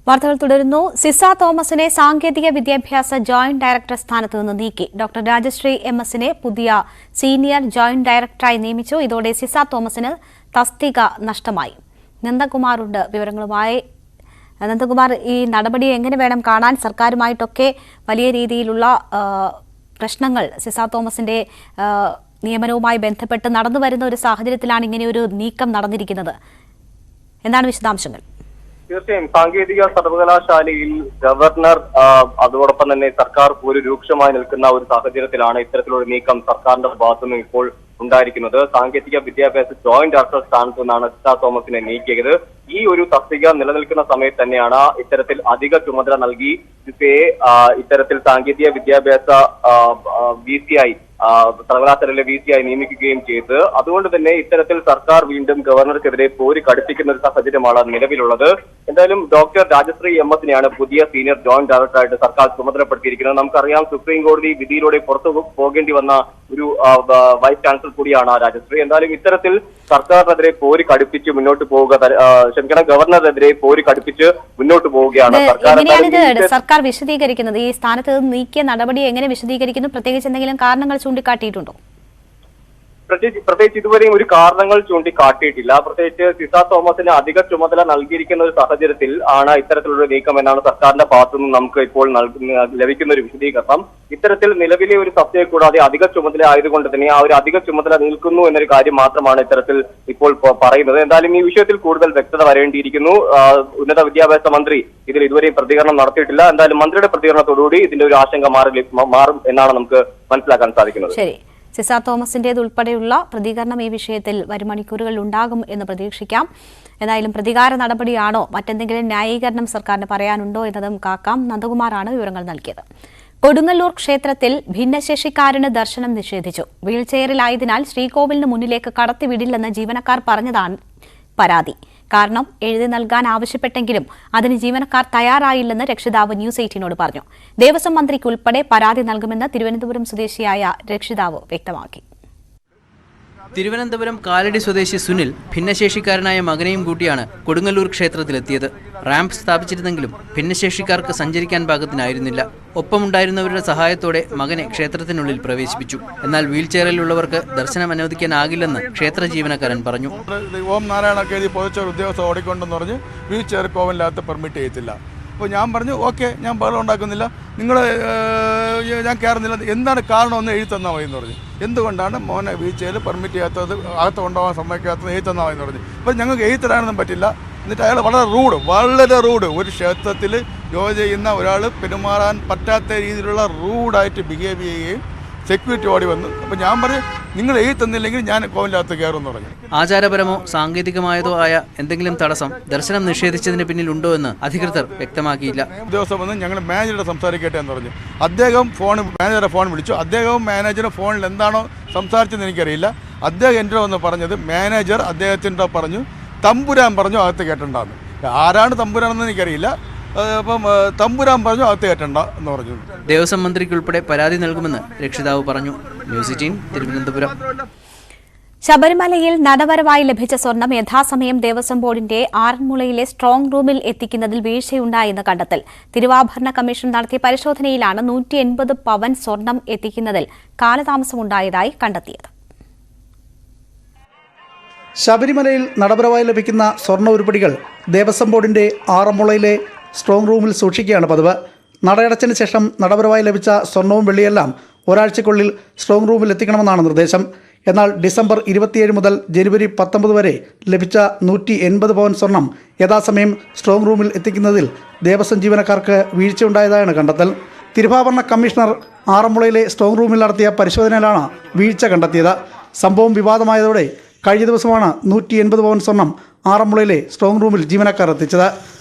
വാർത്തകൾ തുടരുന്നു. സിസ തോമസിനെ സാങ്കേതിക വിദ്യാഭ്യാസ ജോയിന്റ് ഡയറക്ടർ സ്ഥാനത്ത് നിന്ന് നീക്കി. ഡോക്ടർ രാജശ്രീ MS-നെ പുതിയ സീനിയർ ജോയിന്റ് ഡയറക്ടറായി നിയമിച്ചു. ഇതോടെ സിസ തോമസിന് തസ്തിക നഷ്ടമായി. നന്ദകുമാറുണ്ട് വിവരങ്ങളുമായി. നന്ദകുമാർ, ഈ നടപടി എങ്ങനെ വേണം കാണാൻ? സർക്കാരുമായിട്ടൊക്കെ വലിയ രീതിയിലുള്ള പ്രശ്നങ്ങൾ സിസ തോമസിന്റെ നിയമനവുമായി ബന്ധപ്പെട്ട് നടന്നു വരുന്ന ഒരു സാഹചര്യത്തിലാണ് ഇങ്ങനെയൊരു നീക്കം നടന്നിരിക്കുന്നത്. എന്താണ് വിശദാംശങ്ങൾ? തീർച്ചയായും സാങ്കേതിക സർവകലാശാലയിൽ ഗവർണർ അതോടൊപ്പം തന്നെ സർക്കാർ ഒരു രൂക്ഷമായി നിൽക്കുന്ന ഒരു സാഹചര്യത്തിലാണ് ഇത്തരത്തിലുള്ള നീക്കം സർക്കാരിന്റെ ഭാഗത്തുനിന്നും ഇപ്പോൾ ഉണ്ടായിരിക്കുന്നത്. സാങ്കേതിക വിദ്യാഭ്യാസ ജോയിന്റ് ഡയറക്ടർ സ്ഥാനത്ത് നിന്നാണ് സിസ തോമസിനെ നീക്കിയത്. ഈ ഒരു തസ്തിക നിലനിൽക്കുന്ന സമയത്ത് തന്നെയാണ് ഇത്തരത്തിൽ അധിക ചുമതല നൽകി സിസയെ ഇത്തരത്തിൽ സാങ്കേതിക വിദ്യാഭ്യാസ VC-യായി സർവകലാശാലയിലെ VC-യായി നിയമിക്കുകയും ചെയ്ത്. അതുകൊണ്ട് തന്നെ ഇത്തരത്തിൽ സർക്കാർ വീണ്ടും ഗവർണർക്കെതിരെ പോര് കടുപ്പിക്കുന്ന ഒരു സാഹചര്യമാണ് നിലവിലുള്ളത്. എന്തായാലും ഡോക്ടർ രാജശ്രീ MS-നെയാണ് പുതിയ സീനിയർ ജോയിന്റ് ഡയറക്ടറായിട്ട് സർക്കാർ ചുമതലപ്പെടുത്തിയിരിക്കുന്നത്. നമുക്കറിയാം, സുപ്രീം കോടതി വിധിയിലൂടെ പുറത്തു പോകേണ്ടി വന്ന ഒരു വൈസ് ചാൻസലർ കൂടിയാണ് രാജശ്രീ. എന്തായാലും ഇത്തരത്തിൽ സർക്കാരിനെതിരെ പോര് കടുപ്പിച്ച് മുന്നോട്ട് പോവുക, ഗവർണറിനെതിരെ പോര് കടുപ്പിച്ച് മുന്നോട്ട് പോവുകയാണ് സർക്കാർ വിശദീകരിക്കുന്നത്. ഈ സ്ഥാനത്ത് നീക്കിയ നടപടി എങ്ങനെ വിശദീകരിക്കുന്നു? പ്രത്യേകിച്ച് എന്തെങ്കിലും കാരണങ്ങൾ ചൂണ്ടിക്കാട്ടിയിട്ടുണ്ടോ? പ്രത്യേകിച്ച് ഇതുവരെയും ഒരു കാരണങ്ങൾ ചൂണ്ടിക്കാട്ടിയിട്ടില്ല. പ്രത്യേകിച്ച് സിസ തോമസിന് അധിക ചുമതല നൽകിയിരിക്കുന്ന ഒരു സാഹചര്യത്തിൽ ആണ് ഇത്തരത്തിലുള്ള നീക്കം എന്നാണ് സർക്കാരിന്റെ ഭാഗത്തുനിന്ന് നമുക്ക് ഇപ്പോൾ ലഭിക്കുന്ന ഒരു വിശദീകരണം. ഇത്തരത്തിൽ നിലവിലെ ഒരു സത്യയെ കൂടാതെ അധിക ചുമതല ആയതുകൊണ്ട് തന്നെ ആ ഒരു അധിക ചുമതല നിൽക്കുന്നു എന്നൊരു കാര്യം മാത്രമാണ് ഇത്തരത്തിൽ ഇപ്പോൾ പറയുന്നത്. എന്തായാലും ഈ വിഷയത്തിൽ കൂടുതൽ വ്യക്തത വരേണ്ടിയിരിക്കുന്നു. ഉന്നത വിദ്യാഭ്യാസ മന്ത്രി ഇതിൽ ഇതുവരെയും പ്രതികരണം നടത്തിയിട്ടില്ല. എന്തായാലും മന്ത്രിയുടെ പ്രതികരണത്തോടുകൂടി ഇതിന്റെ ഒരു ആശങ്ക മാറും എന്നാണ് നമുക്ക് മനസ്സിലാക്കാൻ സാധിക്കുന്നത്. ശരി, സിസ തോമസിന്റേതുൾപ്പെടെയുള്ള പ്രതികരണം ഈ വിഷയത്തിൽ വരും മണിക്കൂറുകളിൽ ഉണ്ടാകും എന്ന് പ്രതീക്ഷിക്കാം. ഏതായാലും പ്രതികാര നടപടിയാണോ മറ്റെന്തെങ്കിലും ന്യായീകരണം സർക്കാരിന് പറയാനുണ്ടോ എന്നതും കാക്കാം. നന്ദകുമാറാണ് വിവരങ്ങൾ നൽകിയത്. കൊടുങ്ങല്ലൂർ ക്ഷേത്രത്തിൽ ഭിന്നശേഷിക്കാരന് ദർശനം നിഷേധിച്ചു. വീൽചെയറിലായതിനാൽ ശ്രീകോവിലിന് മുന്നിലേക്ക് കടത്തിവിടില്ലെന്ന് ജീവനക്കാർ പറഞ്ഞതാണ് പരാതി. കാരണം എഴുതി നൽകാൻ ആവശ്യപ്പെട്ടെങ്കിലും അതിന് ജീവനക്കാർ തയ്യാറായില്ലെന്ന് രക്ഷിതാവ് ന്യൂസ് 18നോട് പറഞ്ഞു. ദേവസ്വം മന്ത്രിക്കുൾപ്പെടെ പരാതി നൽകുമെന്ന് തിരുവനന്തപുരം സ്വദേശിയായ രക്ഷിതാവ് വ്യക്തമാക്കി. തിരുവനന്തപുരം കാലടി സ്വദേശി സുനിൽ ഭിന്നശേഷിക്കാരനായ മകനെയും കൂട്ടിയാണ് കൊടുങ്ങല്ലൂർ ക്ഷേത്രത്തിലെത്തിയത്. റാമ്പ് സ്ഥാപിച്ചിരുന്നെങ്കിലും ഭിന്നശേഷിക്കാർക്ക് സഞ്ചരിക്കാൻ പാകത്തിനായിരുന്നില്ല. ഒപ്പമുണ്ടായിരുന്നവരുടെ സഹായത്തോടെ മകനെ ക്ഷേത്രത്തിനുള്ളിൽ പ്രവേശിപ്പിച്ചു. എന്നാൽ വീൽചെയറിലുള്ളവർക്ക് ദർശനം അനുവദിക്കാനാകില്ലെന്ന് ക്ഷേത്ര ജീവനക്കാരൻ പറഞ്ഞു. ഓം നാരായണ കേതി പൊതുച്ചോർ ഉദ്യോഗസ്ഥ ഓടിക്കൊണ്ടെന്ന് പറഞ്ഞ് വീൽചെയർ കോവിലിനകത്ത് പെർമിറ്റ് ചെയ്യത്തില്ല. അപ്പോൾ ഞാൻ പറഞ്ഞു ഓക്കെ, ഞാൻ ബഹളം ഉണ്ടാക്കുന്നില്ല, നിങ്ങൾ ഞാൻ കയറുന്നില്ല, എന്താണ് കാരണം ഒന്ന് എഴുതി തന്നാൽ മതി എന്ന് പറഞ്ഞു. എന്തുകൊണ്ടാണ് മോനെ വീഴ്ചയിൽ പെർമിറ്റ് ചെയ്യാത്തത്, അകത്ത് കൊണ്ടുപോകാൻ സമ്മതിക്കാത്തത് എഴുതി തന്നാൽ മതി എന്ന് പറഞ്ഞു. അപ്പോൾ ഞങ്ങൾക്ക് എഴുതി തരാനൊന്നും പറ്റില്ല. എന്നിട്ട് അയാൾ വളരെ റൂഡ് ഒരു ക്ഷേത്രത്തിൽ ജോലി ചെയ്യുന്ന ഒരാൾ പെരുമാറാൻ പറ്റാത്ത രീതിയിലുള്ള റൂഡായിട്ട് ബിഹേവ് ചെയ്യുകയും സെക്യൂരിറ്റി ഓടി വന്നു. അപ്പോൾ ഞാൻ പറഞ്ഞു നിങ്ങൾ എഴുതി തന്നില്ലെങ്കിൽ ഞാൻ കോവിലകത്ത് കയറുമെന്ന് പറഞ്ഞു. ആചാരപരമോ സാങ്കേതികമായതോ ആയ എന്തെങ്കിലും തടസ്സം ദർശനം നിഷേധിച്ചതിന് പിന്നിലുണ്ടോ എന്ന് അധികൃതർ വ്യക്തമാക്കിയില്ല. ദിവസം വന്ന് ഞങ്ങൾ മാനേജറുടെ സംസാരിക്കട്ടെ എന്ന് പറഞ്ഞു. അദ്ദേഹം മാനേജറുടെ ഫോൺ വിളിച്ചു. അദ്ദേഹവും മാനേജറുടെ ഫോണിൽ എന്താണോ സംസാരിച്ചതെന്ന് എനിക്കറിയില്ല. അദ്ദേഹം എൻ്റെ വന്ന് പറഞ്ഞത് മാനേജർ അദ്ദേഹത്തിൻ്റെ പറഞ്ഞു തമ്പുരാൻ പറഞ്ഞു അകത്ത് കേട്ടണ്ടാന്ന്. ആരാണ് തമ്പുരാനെന്ന് എനിക്കറിയില്ല. അപ്പം തമ്പുരാൻ പറഞ്ഞു അകത്ത് കേട്ടണ്ട എന്ന് പറഞ്ഞു. ദേവസ്വം മന്ത്രിക്കുൾപ്പെടെ പരാതി നൽകുമെന്ന് രക്ഷിതാവ് പറഞ്ഞു. ന്യൂസ് 18 തിരുവനന്തപുരം. ശബരിമലയിൽ നടവരവായി ലഭിച്ച സ്വർണം യഥാസമയം ദേവസ്വം ബോർഡിന്റെ ആറന്മുളയിലെ സ്ട്രോങ് റൂമിൽ എത്തിക്കുന്നതിൽ വീഴ്ചയുണ്ടായെന്ന് കണ്ടെത്തൽ. തിരുവാഭരണ കമ്മീഷൻ നടത്തിയ പരിശോധനയിലാണ് 180 പവൻ സ്വർണം എത്തിക്കുന്നതിൽ കാലതാമസമുണ്ടായതായി കണ്ടെത്തിയത്. ശബരിമലയിൽ നടപരവായി ലഭിക്കുന്ന സ്വർണ്ണ ഉരുപ്പടികൾ ദേവസ്വം ബോർഡിന്റെ ആറന്മുളയിലെ സ്ട്രോങ് റൂമിൽ സൂക്ഷിക്കുകയാണ് പതിവ്. നടയടച്ചതിന് ശേഷം നടപരവായി ലഭിച്ച സ്വർണവും വെള്ളിയെല്ലാം ഒരാഴ്ചയ്ക്കുള്ളിൽ സ്ട്രോങ് റൂമിൽ എത്തിക്കണമെന്നാണ് നിർദ്ദേശം. എന്നാൽ ഡിസംബർ 27 മുതൽ ജനുവരി 19 വരെ ലഭിച്ച 180 പവൻ സ്വർണം യഥാസമയം സ്ട്രോങ് റൂമിൽ എത്തിക്കുന്നതിൽ ദേവസ്വം ജീവനക്കാർക്ക് വീഴ്ചയുണ്ടായതായാണ് കണ്ടെത്തൽ. തിരുവാഭരണ കമ്മീഷണർ ആറന്മുളയിലെ സ്ട്രോങ് റൂമിൽ നടത്തിയ പരിശോധനയിലാണ് വീഴ്ച കണ്ടെത്തിയത്. സംഭവം വിവാദമായതോടെ കഴിഞ്ഞ ദിവസമാണ് 180 പവൻ സ്വർണം ആറന്മുളയിലെ സ്ട്രോങ് റൂമിൽ ജീവനക്കാർ എത്തിച്ചത്.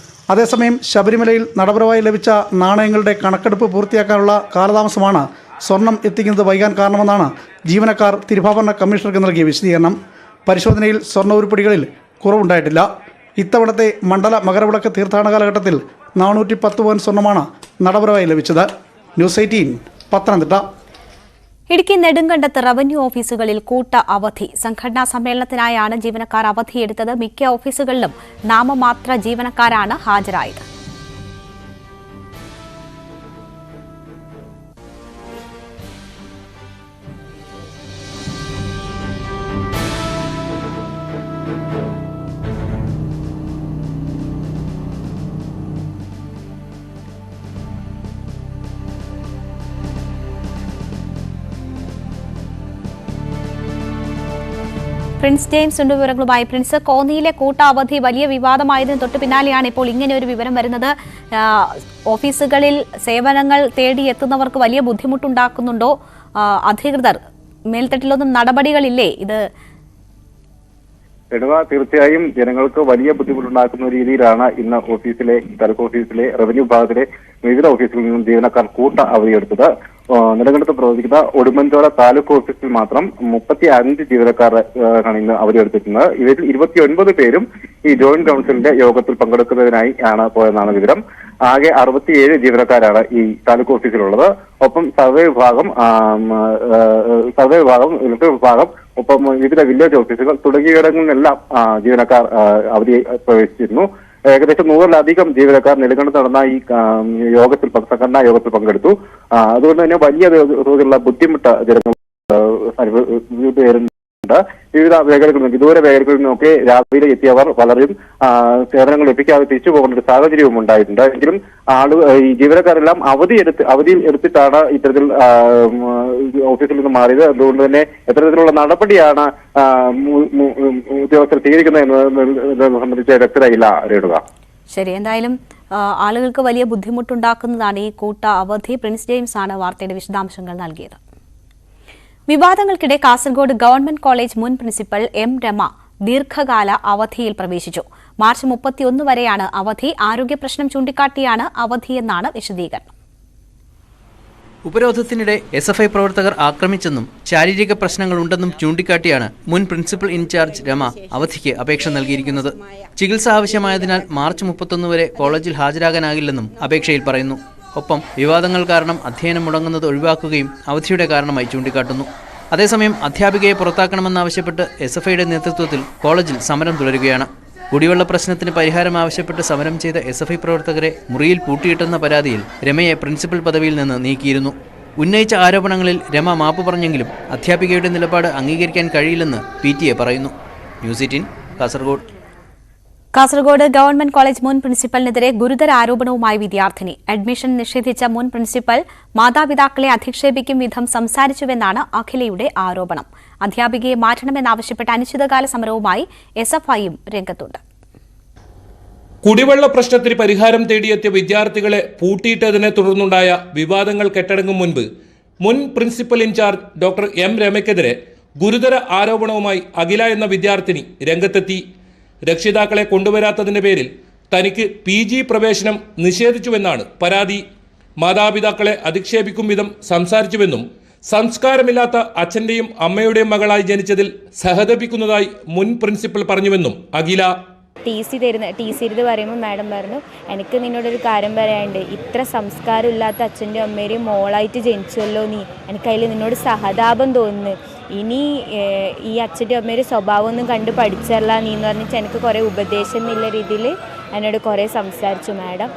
അതേസമയം ശബരിമലയിൽ നടപരവായി ലഭിച്ച നാണയങ്ങളുടെ കണക്കെടുപ്പ് പൂർത്തിയാക്കാനുള്ള കാലതാമസമാണ് സ്വർണം എത്തിക്കുന്നത് വൈകാൻ കാരണമെന്നാണ് ജീവനക്കാർ തിരുവാഭരണ കമ്മീഷണർക്ക് നൽകിയ വിശദീകരണം. പരിശോധനയിൽ സ്വർണ്ണ ഉരുപ്പടികളിൽ കുറവുണ്ടായിട്ടില്ല. ഇത്തവണത്തെ മണ്ഡല മകരവിളക്ക് തീർത്ഥാടന കാലഘട്ടത്തിൽ 410 പവൻ സ്വർണ്ണമാണ് നടപരവായി ലഭിച്ചത്. ന്യൂസ് 18 പത്തനംതിട്ട. ഇടുക്കി നെടുങ്കണ്ടത്ത് റവന്യൂ ഓഫീസുകളിൽ കൂട്ട അവധി. സംഘടനാ സമ്മേളനത്തിനായാണ് ജീവനക്കാർ അവധിയെടുത്തത്. മിക്ക ഓഫീസുകളിലും നാമമാത്ര ജീവനക്കാരാണ് ഹാജരായത്. പ്രിൻസ് ജെയിംസ് ഉണ്ട് വിവരങ്ങളുമായി. പ്രിൻസ്, കോന്നിയിലെ കൂട്ട അവധി വലിയ വിവാദമായതിന് തൊട്ട് പിന്നാലെയാണ് ഇപ്പോൾ ഇങ്ങനെ ഒരു വിവരം വരുന്നത്. ഓഫീസുകളിൽ സേവനങ്ങൾ തേടി എത്തുന്നവർക്ക് വലിയ ബുദ്ധിമുട്ടുണ്ടാക്കുന്നുണ്ടോ? അധികൃതർ മേൽത്തട്ടിലൊന്നും നടപടികളില്ലേ? ഇത് തീർച്ചയായും ജനങ്ങൾക്ക് വലിയ ബുദ്ധിമുട്ടുണ്ടാക്കുന്ന രീതിയിലാണ് ഇന്ന് താലൂക്ക് ഓഫീസിലെ റവന്യൂ വിഭാഗത്തിലെ വിവിധ ഓഫീസുകളിൽ നിന്നും ജീവനക്കാർ കൂട്ട അവധിയെടുത്തത്. നെടുങ്കണ്ടത്ത് പ്രവർത്തിക്കുന്ന ഉടുമ്പൻചോല താലൂക്ക് ഓഫീസിൽ മാത്രം 35 ജീവനക്കാരാണ് ഇന്ന് അവധിയെടുത്തിരിക്കുന്നത്. ഇവരിൽ 29 പേരും ഈ ജോയിന്റ് കൌൺസിലിന്റെ യോഗത്തിൽ പങ്കെടുക്കുന്നതിനായി ആണ് പോയെന്നാണ് വിവരം. ആകെ 67 ജീവനക്കാരാണ് ഈ താലൂക്ക് ഓഫീസിലുള്ളത്. ഒപ്പം സർവേ വിഭാഗം, ഇലക്ട്രിക് വിഭാഗം, ഒപ്പം വിവിധ വില്ലേജ് ഓഫീസുകൾ തുടങ്ങിയിടങ്ങളിലെല്ലാം ജീവനക്കാർ അവധി പ്രവേശിച്ചിരുന്നു. ഏകദേശം 100-ലധികം ജീവനക്കാർ നെടുങ്കണ്ടത്ത് നടന്ന ഈ സംഘടനാ യോഗത്തിൽ പങ്കെടുത്തു. അതുകൊണ്ട് തന്നെ വലിയ തോതിലുള്ള ബുദ്ധിമുട്ട് ജനങ്ങൾ വിവിധ മേഖലകളിൽ നിന്നും വിദൂര മേഖലകളിൽ നിന്നൊക്കെ രാവിലെ എത്തിയവർ പലരും സേവനങ്ങൾ ലഭിക്കാതെ തിരിച്ചു പോകുന്ന ഒരു സാഹചര്യവും ഉണ്ടായിട്ടുണ്ട്. എങ്കിലും ഈ ജീവനക്കാരെല്ലാം അവധിയിൽ എടുത്തിട്ടാണ് ഇത്തരത്തിൽ ഓഫീസിൽ നിന്ന് മാറിയത്. അതുകൊണ്ട് തന്നെ എത്തരത്തിലുള്ള നടപടിയാണ് ഉദ്യോഗസ്ഥർ സ്വീകരിക്കുന്നത് എന്നതിനെ സംബന്ധിച്ച് വ്യക്തതയില്ല. രേണുക, ശരി, എന്തായാലും ആളുകൾക്ക് വലിയ ബുദ്ധിമുട്ടുണ്ടാക്കുന്നതാണ് ഈ കൂട്ട അവധി. പ്രിൻസ് ജെയിംസ് ആണ് വാർത്തയുടെ വിശദാംശങ്ങൾ നൽകിയത്. വിവാദങ്ങൾക്കിടെ കാസർഗോഡ് ഗവൺമെന്റ് കോളേജ് മുൻ പ്രിൻസിപ്പൽ എം രമ ദീർഘകാല അവധിയിൽ പ്രവേശിച്ചു. മാർച്ച് 31 വരെയാണ് അവധി. ആരോഗ്യ പ്രശ്നം ചൂണ്ടിക്കാട്ടിയാണ് അവധിയെന്നാണ് വിശദീകരണം. ഉപരോധത്തിനിടെ SFI പ്രവർത്തകർ ആക്രമിച്ചെന്നും ശാരീരിക പ്രശ്നങ്ങളുണ്ടെന്നും ചൂണ്ടിക്കാട്ടിയാണ് മുൻ പ്രിൻസിപ്പൽ ഇൻചാർജ് രമ അവധിക്ക് അപേക്ഷ നൽകിയിരിക്കുന്നത്. ചികിത്സ ആവശ്യമായതിനാൽ മാർച്ച് 31 വരെ കോളേജിൽ ഹാജരാകാനാകില്ലെന്നും അപേക്ഷയിൽ പറയുന്നു. ഒപ്പം വിവാദങ്ങൾ കാരണം അധ്യയനം മുടങ്ങുന്നത് ഒഴിവാക്കുകയും അവധിയുടെ കാരണമായി ചൂണ്ടിക്കാട്ടുന്നു. അതേസമയം അധ്യാപികയെ പുറത്താക്കണമെന്നാവശ്യപ്പെട്ട് SFIയുടെ നേതൃത്വത്തിൽ കോളേജിൽ സമരം തുടരുകയാണ്. കുടിവെള്ള പ്രശ്നത്തിന് പരിഹാരം ആവശ്യപ്പെട്ട് സമരം ചെയ്ത SFI പ്രവർത്തകരെ മുറിയിൽ പൂട്ടിയിട്ടെന്ന പരാതിയിൽ രമയെ പ്രിൻസിപ്പൽ പദവിയിൽ നിന്ന് നീക്കിയിരുന്നു. ഉന്നയിച്ച ആരോപണങ്ങളിൽ രമ മാപ്പ് പറഞ്ഞെങ്കിലും അധ്യാപികയുടെ നിലപാട് അംഗീകരിക്കാൻ കഴിയില്ലെന്ന് PTA പറയുന്നു. News 18 Kasaragod. Kasaragod government college മുൻ പ്രിൻസിപ്പലിനെതിരെ ഗുരുതര ആരോപണവുമായി വിദ്യാർത്ഥിനി. അഡ്മിഷൻ നിഷേധിച്ച മുൻ പ്രിൻസിപ്പൽ മാതാപിതാക്കളെ അധിക്ഷേപിക്കും വിധം സംസാരിച്ചുവെന്നാണ് അഖിലയുടെ ആരോപണം. അധ്യാപികയെ മാറ്റണമെന്നാവശ്യപ്പെട്ട അനിശ്ചിതകാല സമരവുമായി SFIയും രംഗത്തുണ്ട്. കുടിവെള്ള പ്രശ്നത്തിന് പരിഹാരം തേടിയെത്തിയ വിദ്യാർത്ഥികളെ പൂട്ടിയിട്ടതിനെ തുടർന്നുണ്ടായ വിവാദങ്ങൾ കെട്ടടങ്ങും മുൻപ് മുൻ പ്രിൻസിപ്പൽ ഇൻചാർജ് ഡോക്ടർ എം രമയ്ക്കെതിരെ ഗുരുതര ആരോപണവുമായി അഖില എന്ന വിദ്യാർത്ഥിനി രംഗത്തെത്തി. രക്ഷിതാക്കളെ കൊണ്ടുവരാത്തതിന്റെ പേരിൽ തനിക്ക് PG പ്രവേശനം നിഷേധിച്ചുവെന്നാണ് പരാതി. മാതാപിതാക്കളെ അധിക്ഷേപിക്കും വിധം സംസാരിച്ചുവെന്നും സംസ്കാരമില്ലാത്ത അച്ഛന്റെയും അമ്മയുടെയും മകളായി ജനിച്ചതിൽ സഹതപിക്കുന്നതായി മുൻ പ്രിൻസിപ്പൽ പറഞ്ഞുവെന്നും അഖില. ടി സി ഇരുന്ന് പറയുമ്പോൾ മാഡം പറഞ്ഞു, എനിക്ക് നിന്നോടൊരു കാര്യം പറയാനുണ്ട്. ഇത്ര സംസ്കാരമില്ലാത്ത അച്ഛൻ്റെയും അമ്മയുടെയും മോളായിട്ട് ജനിച്ചല്ലോ നീ, എനിക്കതിൽ നിന്നോട് സഹതാപം തോന്നുന്നു. ഇനി ഈ അച്ഛൻ്റെ അമ്മയുടെ സ്വഭാവം ഒന്നും കണ്ട് പഠിച്ചല്ല നീ എന്ന് പറഞ്ഞിട്ട് എനിക്ക് കുറേ ഉപദേശം എന്നുള്ള രീതിയിൽ എന്നോട് കുറേ സംസാരിച്ചു മാഡം.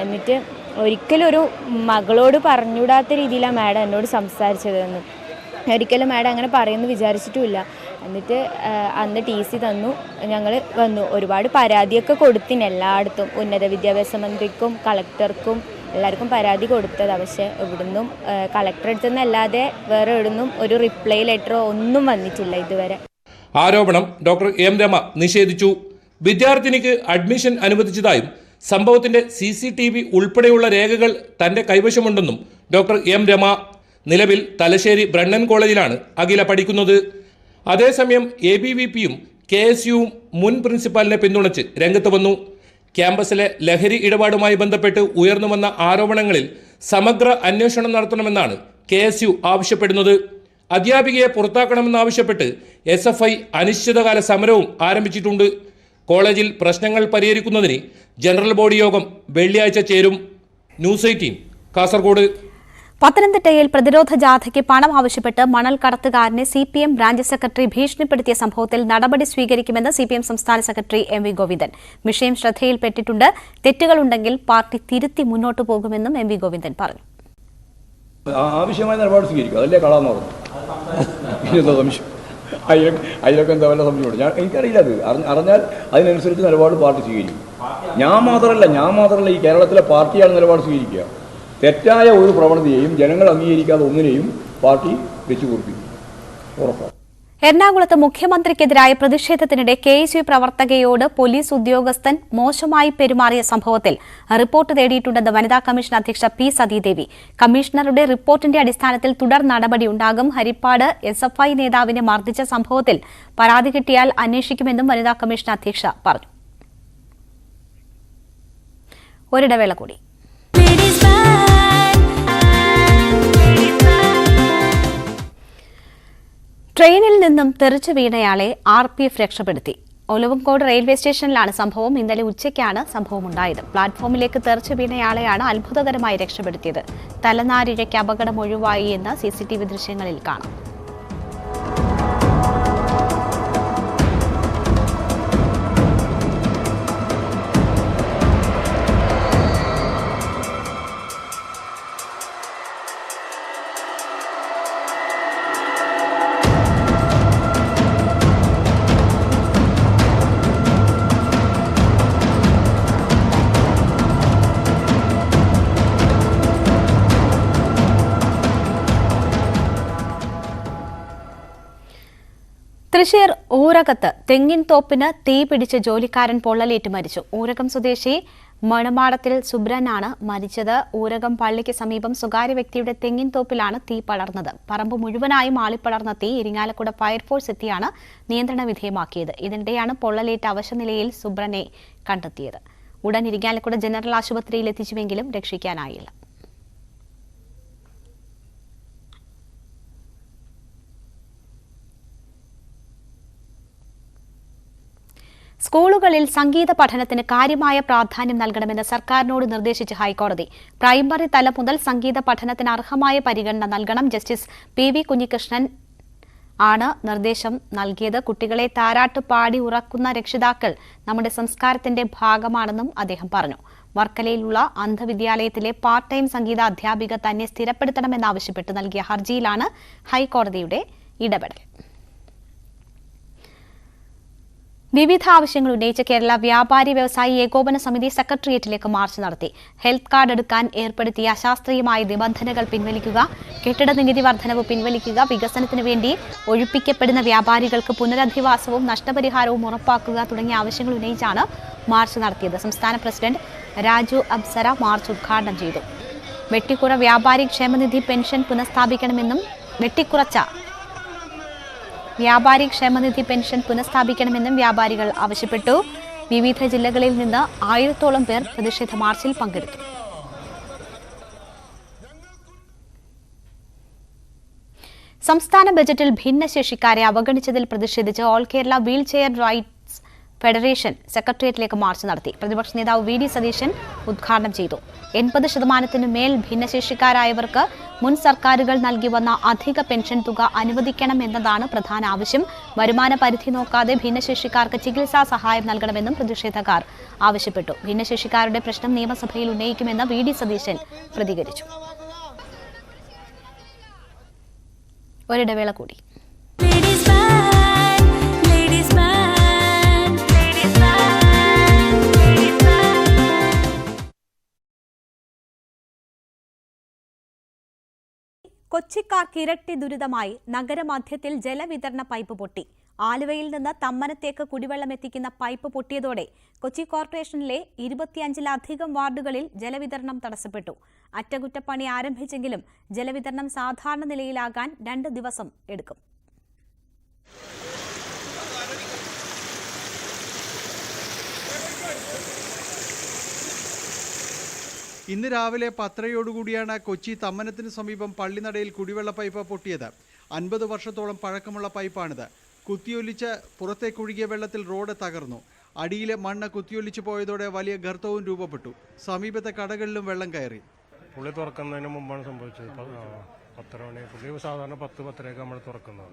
എന്നിട്ട് ഒരിക്കലും ഒരു മകളോട് പറഞ്ഞുകൂടാത്ത രീതിയിലാണ് മാഡം എന്നോട് സംസാരിച്ചതെന്ന്. ഒരിക്കലും മാഡം അങ്ങനെ പറയുമെന്ന് വിചാരിച്ചിട്ടുമില്ല. എന്നിട്ട് അന്ന് TC തന്നു, ഞങ്ങൾ വന്നു. ഒരുപാട് പരാതിയൊക്കെ കൊടുത്തിന് എല്ലായിടത്തും, ഉന്നത വിദ്യാഭ്യാസ മന്ത്രിക്കും കളക്ടർക്കും എല്ലാവർക്കും പരാതി കൊടുത്തതാണ്. പക്ഷേ ഇവിടുന്നും കളക്ടർ അടുത്തുനിന്നല്ലാതെ വേറെ എവിടുന്നും ഒരു റിപ്ലൈ ലെറ്ററോ ഒന്നും വന്നിട്ടില്ല ഇതുവരെ. ആരോപണം ഡോക്ടർ എം രമ നിഷേധിച്ചു. വിദ്യാർത്ഥിനിക്ക് അഡ്മിഷൻ അനുവദിച്ചതായും സംഭവത്തിന്റെ CCTV ഉൾപ്പെടെയുള്ള രേഖകൾ തന്റെ കൈവശമുണ്ടെന്നും ഡോക്ടർ എം രമ. നിലവിൽ തലശ്ശേരി ബ്രണ്ണൻ കോളേജിലാണ് അഖില പഠിക്കുന്നത്. അതേസമയം ABVPയും KSUവും മുൻ പ്രിൻസിപ്പാലിനെ പിന്തുണച്ച് രംഗത്ത് വന്നു. ക്യാമ്പസിലെ ലഹരി ഇടപാടുമായി ബന്ധപ്പെട്ട് ഉയർന്നുവന്ന ആരോപണങ്ങളിൽ സമഗ്ര അന്വേഷണം നടത്തണമെന്നാണ് KSU ആവശ്യപ്പെടുന്നത്. അധ്യാപികയെ പുറത്താക്കണമെന്നാവശ്യപ്പെട്ട് SFI അനിശ്ചിതകാല സമരവും ആരംഭിച്ചിട്ടുണ്ട്. കോളേജിൽ പ്രശ്നങ്ങൾ പരിഹരിക്കുന്നതിന് ജനറൽ ബോഡി യോഗം വെള്ളിയാഴ്ച ചേരും. ന്യൂസ് 18 കാസർഗോഡ്. പത്തനംതിട്ടയിൽ പ്രതിരോധ ജാഥയ്ക്ക് പണം ആവശ്യപ്പെട്ട് മണൽ കടത്തുകാരനെ CPM ബ്രാഞ്ച് സെക്രട്ടറി ഭീഷണിപ്പെടുത്തിയ സംഭവത്തിൽ നടപടി സ്വീകരിക്കുമെന്ന് CPM സംസ്ഥാന സെക്രട്ടറി MV ഗോവിന്ദൻ. വിഷയം ശ്രദ്ധയിൽപ്പെട്ടിട്ടുണ്ട്. തെറ്റുകളുണ്ടെങ്കിൽ പാർട്ടി തിരുത്തി മുന്നോട്ടു പോകുമെന്നും MV ഗോവിന്ദൻ പറഞ്ഞു. ആവശ്യമായ നിലപാട് സ്വീകരിക്കും, അതല്ലേ കളാന്ന് പറഞ്ഞു. പിന്നെന്താ സംശയം? അതിലൊക്കെ എന്താ വല്ല സംശയമുണ്ട്? എനിക്കറിയില്ല. അത് അറിഞ്ഞാൽ അതിനനുസരിച്ച് നിലപാട് പാർട്ടി സ്വീകരിക്കും. ഞാൻ മാത്രമല്ല ഈ കേരളത്തിലെ പാർട്ടിയാണ് നിലപാട് സ്വീകരിക്കുക. തെറ്റായ ഒരു പ്രവണതയെയും ജനങ്ങൾ അംഗീകരിക്കാതെ ഒന്നിനെയും പാർട്ടി വെച്ചുകൊടുപ്പിക്കും, ഉറപ്പാണ്. എറണാകുളത്ത് മുഖ്യമന്ത്രിക്കെതിരായ പ്രതിഷേധത്തിനിടെ KSU പ്രവർത്തകയോട് പോലീസ് ഉദ്യോഗസ്ഥൻ മോശമായി പെരുമാറിയ സംഭവത്തിൽ റിപ്പോർട്ട് തേടിയിട്ടുണ്ടെന്ന് വനിതാ കമ്മീഷൻ അധ്യക്ഷ P സതീദേവി. കമ്മീഷണറുടെ റിപ്പോർട്ടിന്റെ അടിസ്ഥാനത്തിൽ തുടർ നടപടിയുണ്ടാകും. ഹരിപ്പാട് SFI നേതാവിനെ മർദ്ദിച്ച സംഭവത്തിൽ പരാതി കിട്ടിയാൽ അന്വേഷിക്കുമെന്നും വനിതാ കമ്മീഷൻ അധ്യക്ഷ പറഞ്ഞു. ഒരിടവേള കൂടി. ട്രെയിനിൽ നിന്നും തെറിച്ചു വീണയാളെ RPF രക്ഷപ്പെടുത്തി. ഒലവങ്കോട് റെയിൽവേ സ്റ്റേഷനിലാണ് സംഭവം. ഇന്നലെ ഉച്ചയ്ക്കാണ് സംഭവമുണ്ടായത്. പ്ലാറ്റ്ഫോമിലേക്ക് തെറിച്ചു വീണയാളെയാണ് അത്ഭുതകരമായി രക്ഷപ്പെടുത്തിയത്. തലനാരിഴയ്ക്ക് അപകടം ഒഴിവായി എന്ന് CCTV ദൃശ്യങ്ങളിൽ കാണാം. തൃശൂർ ഊരകത്ത് തെങ്ങിൻ തോപ്പിന് തീ പിടിച്ച് ജോലിക്കാരൻ പൊള്ളലേറ്റ് മരിച്ചു. ഊരകം സ്വദേശി മണമാടത്തിൽ സുബ്രനാണ് മരിച്ചത്. ഊരകം പള്ളിക്ക് സമീപം സ്വകാര്യ വ്യക്തിയുടെ തെങ്ങിൻ തോപ്പിലാണ് തീ പടർന്നത്. പറമ്പ് മുഴുവനായും ആളിപ്പടർന്ന തീ ഇരിങ്ങാലക്കുട ഫയർഫോഴ്സ് എത്തിയാണ് നിയന്ത്രണ വിധേയമാക്കിയത്. ഇതിനിടെയാണ് പൊള്ളലേറ്റ അവശനിലയിൽ സുബ്രനെ കണ്ടെത്തിയത്. ഉടൻ ഇരിങ്ങാലക്കുട ജനറൽ ആശുപത്രിയിൽ എത്തിച്ചുവെങ്കിലും രക്ഷിക്കാനായില്ല. സ്കൂളുകളിൽ സംഗീത പഠനത്തിന് കാര്യമായ പ്രാധാന്യം നൽകണമെന്ന് സർക്കാരിനോട് നിർദ്ദേശിച്ച് ഹൈക്കോടതി. പ്രൈമറി തലം മുതൽ സംഗീത പഠനത്തിന് അർഹമായ പരിഗണന നൽകണം. ജസ്റ്റിസ് PV കുഞ്ഞികൃഷ്ണൻ ആണ് നിർദ്ദേശം നൽകിയത്. കുട്ടികളെ താരാട്ട് പാടി ഉറക്കുന്ന രക്ഷിതാക്കൾ നമ്മുടെ സംസ്കാരത്തിന്റെ ഭാഗമാണെന്നും അദ്ദേഹം പറഞ്ഞു. വർക്കലയിലുള്ള അന്ധവിദ്യാലയത്തിലെ പാർട്ട് ടൈം സംഗീത അധ്യാപിക തന്നെ സ്ഥിരപ്പെടുത്തണമെന്നാവശ്യപ്പെട്ട് നൽകിയ ഹർജിയിലാണ് ഹൈക്കോടതിയുടെ ഇടപെടൽ. വിവിധ ആവശ്യങ്ങൾ ഉന്നയിച്ച് കേരള വ്യാപാരി വ്യവസായി ഏകോപന സമിതി സെക്രട്ടേറിയറ്റിലേക്ക് മാർച്ച് നടത്തി. ഹെൽത്ത് കാർഡ് എടുക്കാൻ ഏർപ്പെടുത്തിയ അശാസ്ത്രീയമായ നിബന്ധനകൾ പിൻവലിക്കുക, കെട്ടിട നികുതി വർധനവ് പിൻവലിക്കുക, വികസനത്തിന് വേണ്ടി ഒഴിപ്പിക്കപ്പെടുന്ന വ്യാപാരികൾക്ക് പുനരധിവാസവും നഷ്ടപരിഹാരവും ഉറപ്പാക്കുക തുടങ്ങിയ ആവശ്യങ്ങൾ ഉന്നയിച്ചാണ് മാർച്ച് നടത്തിയത്. സംസ്ഥാന പ്രസിഡന്റ് രാജു അബ്സര മാർച്ച് ഉദ്ഘാടനം ചെയ്തു. വെട്ടിക്കുറ വ്യാപാരി ക്ഷേമനിധി പെൻഷൻ പുനഃസ്ഥാപിക്കണമെന്നും വ്യാപാരി ക്ഷേമനിധി പെൻഷൻ പുനഃസ്ഥാപിക്കണമെന്നും വ്യാപാരികൾ ആവശ്യപ്പെട്ടു. വിവിധ ജില്ലകളിൽ നിന്ന് 1000-ഓളം പേർ പ്രതിഷേധ മാർച്ചിൽ പങ്കെടുത്തു. സംസ്ഥാന ബജറ്റിൽ ഭിന്നശേഷിക്കാരെ അവഗണിച്ചതിൽ പ്രതിഷേധിച്ച് all Kerala wheelchair rights federation സെക്രട്ടേറിയറ്റിലേക്ക് മാർച്ച് നടത്തി. പ്രതിപക്ഷ നേതാവ് VD സതീശൻ ഉദ്ഘാടനം ചെയ്തു. 80% മേൽ ഭിന്നശേഷിക്കാരായവർക്ക് മുൻ സർക്കാരുകൾ നൽകി വന്ന അധിക പെൻഷൻ തുക അനുവദിക്കണം എന്നതാണ് പ്രധാന ആവശ്യം. വരുമാന പരിധി നോക്കാതെ ഭിന്നശേഷിക്കാർക്ക് ചികിത്സാ സഹായം നൽകണമെന്നും പ്രതിഷേധക്കാർ ആവശ്യപ്പെട്ടു. ഭിന്നശേഷിക്കാരുടെ പ്രശ്നം നിയമസഭയിൽ ഉന്നയിക്കുമെന്ന് VD സതീശൻ പ്രതികരിച്ചു. ഒരിടവേള കൂടി. കൊച്ചിക്കാർക്ക് ഇരട്ടി ദുരിതമായി. നഗരമധ്യത്തിൽ ജലവിതരണ പൈപ്പ് പൊട്ടി. ആലുവയിൽ നിന്ന് തമ്മനത്തേക്ക് കുടിവെള്ളം എത്തിക്കുന്ന പൈപ്പ് പൊട്ടിയതോടെ കൊച്ചി കോർപ്പറേഷനിലെ 25-ലധികം വാർഡുകളിൽ ജലവിതരണം തടസ്സപ്പെട്ടു. അറ്റകുറ്റപ്പണി ആരംഭിച്ചെങ്കിലും ജലവിതരണം സാധാരണ നിലയിലാകാൻ 2 ദിവസം എടുക്കും. ഇന്ന് രാവിലെ 10:30യോടുകൂടിയാണ് കൊച്ചി തമ്മനത്തിന് സമീപം പള്ളിനടയിൽ കുടിവെള്ള പൈപ്പ് പൊട്ടിയത്. 50 വർഷത്തോളം പഴക്കമുള്ള പൈപ്പാണിത്. കുത്തിയൊലിച്ച് പുറത്തേക്കൊഴുകിയ വെള്ളത്തിൽ റോഡ് തകർന്നു. അടിയിലെ മണ്ണ് കുത്തിയൊലിച്ചു പോയതോടെ വലിയ ഗർത്തവും രൂപപ്പെട്ടു. സമീപത്തെ കടകളിലും വെള്ളം കയറി. പുള്ളി തുറക്കുന്നതിന് മുമ്പാണ് സംഭവിച്ചത്. 10 മണി. പുള്ളി സാധാരണ 10-10:30 നമ്മൾ തുറക്കുന്നത്.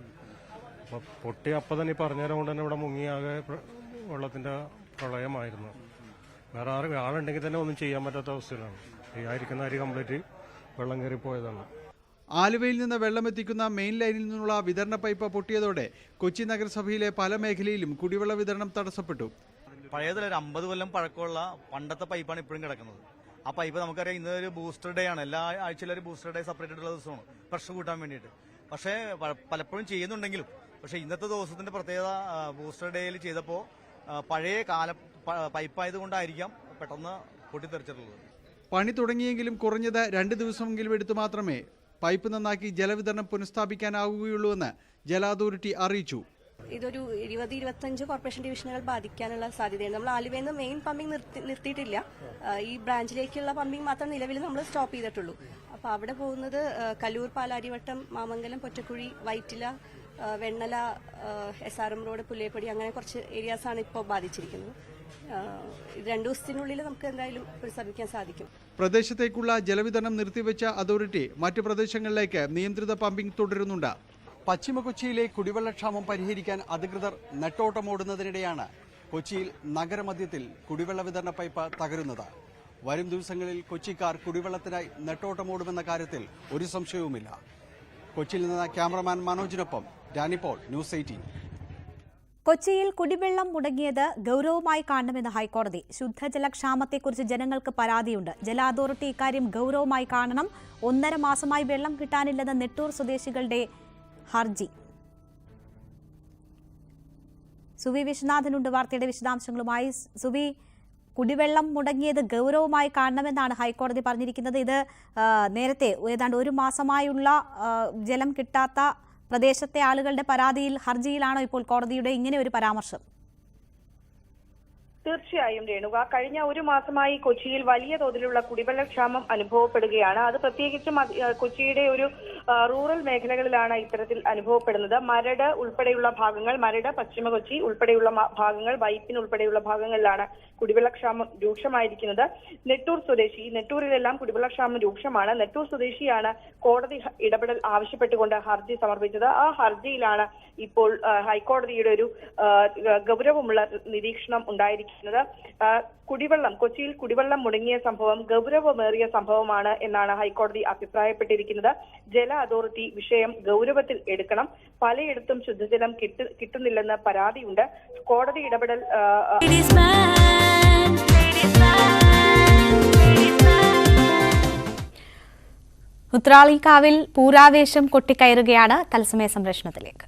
അപ്പോൾ പൊട്ടി അപ്പം തന്നെ പറഞ്ഞേരം കൊണ്ട് തന്നെ ഇവിടെ മുങ്ങിയാകെ വെള്ളത്തിൻ്റെ പ്രളയമായിരുന്നു. വേറെ ആളുണ്ടെങ്കിൽ തന്നെ ഒന്നും ചെയ്യാൻ പറ്റാത്ത അവസ്ഥയിലാണ്. ഈ ആയിരിക്കുന്ന അരി കംപ്ലീറ്റ് വെള്ളം കയറിപ്പോയതാണ്. ആലുവയിൽ നിന്ന് വെള്ളമെത്തിക്കുന്ന മെയിൻ ലൈനിൽ നിന്നുള്ള വിതരണ പൈപ്പ് പൊട്ടിയതോടെ കൊച്ചി നഗരസഭയിലെ പല മേഖലയിലും കുടിവെള്ള വിതരണം തടസ്സപ്പെട്ടു. പഴയതിലൊരു 50 കൊല്ലം പഴക്കമുള്ള പണ്ടത്തെ പൈപ്പാണ് ഇപ്പോഴും കിടക്കുന്നത്. ആ പൈപ്പ് നമുക്കറിയാം ഇന്നൊരു ബൂസ്റ്റർ ഡേ ആണ്. എല്ലാ ആഴ്ചയിലും ഒരു ബൂസ്റ്റർ ഡേ സെപ്പറേറ്റ് ആയിട്ടുള്ള ദിവസമാണ് പ്രഷർ കൂട്ടാൻ വേണ്ടിയിട്ട്. പക്ഷേ പലപ്പോഴും ചെയ്യുന്നുണ്ടെങ്കിലും ഇന്നത്തെ ദിവസത്തിന്റെ പ്രത്യേകത ബൂസ്റ്റർ ഡേയിൽ ചെയ്തപ്പോൾ പഴയ കാല പൈപ്പായതുകൊണ്ടായിരിക്കാം പെട്ടെന്ന് പൊട്ടിത്തെറിച്ചിട്ടുള്ളത്. പണി തുടങ്ങിയെങ്കിലും കുറഞ്ഞത് 2 ദിവസമെങ്കിലും എടുത്തു മാത്രമേ പൈപ്പ് നന്നാക്കി ജലവിതരണം പുനഃസ്ഥാപിക്കാനാവുകയുള്ളൂവെന്ന് ജല അതോറിറ്റി അറിയിച്ചു. ഇതൊരു 20-25 കോർപ്പറേഷൻ ഡിവിഷനുകൾ ബാധിക്കാനുള്ള സാധ്യതയുണ്ട്. നമ്മൾ ആലുവയിൽ നിന്ന് മെയിൻ പമ്പിംഗ് നിർത്തിയിട്ടില്ല. ഈ ബ്രാഞ്ചിലേക്കുള്ള പമ്പിംഗ് മാത്രം നിലവിൽ നമ്മൾ സ്റ്റോപ്പ് ചെയ്തിട്ടുള്ളൂ. അപ്പോൾ അവിടെ പോകുന്നത് കല്ലൂർ, പാലാരിവട്ടം, മാമംഗലം, പൊറ്റക്കുഴി, വൈറ്റില, വെണ്ണല, SRM റോഡ്, പുല്ലേപ്പടി, അങ്ങനെ കുറച്ച് ഏരിയാസാണ് ഇപ്പോൾ ബാധിച്ചിരിക്കുന്നത്. 2 ദിവസത്തിനുള്ളിൽ നമുക്ക് എന്തായാലും പുനഃസ്ഥാപിക്കാൻ സാധിക്കും. പ്രദേശത്തേക്കുള്ള ജലവിതരണം നിർത്തിവെച്ച അതോറിറ്റി മറ്റു പ്രദേശങ്ങളിലേക്ക് നിയന്ത്രിത പമ്പിംഗ് തുടരുന്നുണ്ട്. പശ്ചിമ കൊച്ചിയിലെ കുടിവെള്ളക്ഷാമം പരിഹരിക്കാൻ അധികൃതർ നെട്ടോട്ടമോടുന്നതിനിടെയാണ് കൊച്ചിയിൽ നഗരമധ്യത്തിൽ കുടിവെള്ള വിതരണ പൈപ്പ് തകരുന്നത്. വരും ദിവസങ്ങളിൽ കൊച്ചിക്കാർ കുടിവെള്ളത്തിനായി നെട്ടോട്ടമോടുമെന്ന കാര്യത്തിൽ ഒരു സംശയവുമില്ല. കൊച്ചിയിൽ നിന്ന് ക്യാമറമാൻ മനോജിനൊപ്പം ഡാനി പോൾ, ന്യൂസ് 18. കൊച്ചിയിൽ കുടിവെള്ളം മുടങ്ങിയത് ഗൌരവമായി കാണണമെന്ന് ഹൈക്കോടതി. ശുദ്ധജലക്ഷാമത്തെക്കുറിച്ച് ജനങ്ങൾക്ക് പരാതിയുണ്ട്. ജല അതോറിറ്റി ഇക്കാര്യം ഗൌരവമായി കാണണം. 1.5 മാസമായി വെള്ളം കിട്ടാനില്ലെന്ന നെട്ടൂർ സ്വദേശികളുടെ ഹർജി. സുവി വിശ്വനാഥനുണ്ട് വാർത്തയുടെ വിശദാംശങ്ങളുമായി. സുവി, കുടിവെള്ളം മുടങ്ങിയത് ഗൗരവമായി കാണണമെന്നാണ് ഹൈക്കോടതി പറഞ്ഞിരിക്കുന്നത്. ഇത് നേരത്തെ ഏതാണ്ട് ഒരു മാസമായുള്ള ജലം കിട്ടാത്ത പ്രദേശത്തെ ആളുകളുടെ ഹർജിയിലാണോ ഇപ്പോൾ കോടതിയുടെ ഇങ്ങനെ ഒരു പരാമർശം? തീർച്ചയായും രേണുക, കഴിഞ്ഞ ഒരു മാസമായി കൊച്ചിയിൽ വലിയ തോതിലുള്ള കുടിവെള്ളക്ഷാമം അനുഭവപ്പെടുകയാണ്. അത് പ്രത്യേകിച്ചും കൊച്ചിയുടെ ഒരു റൂറൽ മേഖലകളിലാണ് ഇത്തരത്തിൽ അനുഭവപ്പെടുന്നത്. മരട് ഉൾപ്പെടെയുള്ള ഭാഗങ്ങൾ, മരട്, പശ്ചിമ കൊച്ചി ഉൾപ്പെടെയുള്ള ഭാഗങ്ങൾ, വൈപ്പിൻ ഉൾപ്പെടെയുള്ള ഭാഗങ്ങളിലാണ് കുടിവെള്ളക്ഷാമം രൂക്ഷമായിരിക്കുന്നത്. നെട്ടൂർ സ്വദേശി, നെട്ടൂരിലെല്ലാം കുടിവെള്ളക്ഷാമം രൂക്ഷമാണ്. നെട്ടൂർ സ്വദേശിയാണ് കോടതി ഇടപെടൽ ആവശ്യപ്പെട്ടുകൊണ്ട് ഹർജി സമർപ്പിച്ചത്. ആ ഹർജിയിലാണ് ഇപ്പോൾ ഹൈക്കോടതിയുടെ ഒരു ഗൗരവമുള്ള നിരീക്ഷണം ഉണ്ടായിരിക്കുന്നത്. കൊച്ചിയിൽ കുടിവെള്ളം മുടങ്ങിയ സംഭവം ഗൗരവമേറിയ സംഭവമാണ് എന്നാണ് ഹൈക്കോടതി അഭിപ്രായപ്പെട്ടിരിക്കുന്നത്. ജല അതോറിറ്റി വിഷയം ഗൗരവത്തിൽ എടുക്കണം. പലയിടത്തും ശുദ്ധജലം കിട്ടുന്നില്ലെന്ന് പരാതിയുണ്ട്. കോടതി ഇടപെടൽ ഉത്രാളിക്കാവിൽ പൂരാവേശം കൊട്ടിക്കയറുകയാണ്. തത്സമയ സംപ്രേഷണത്തിലേക്ക്.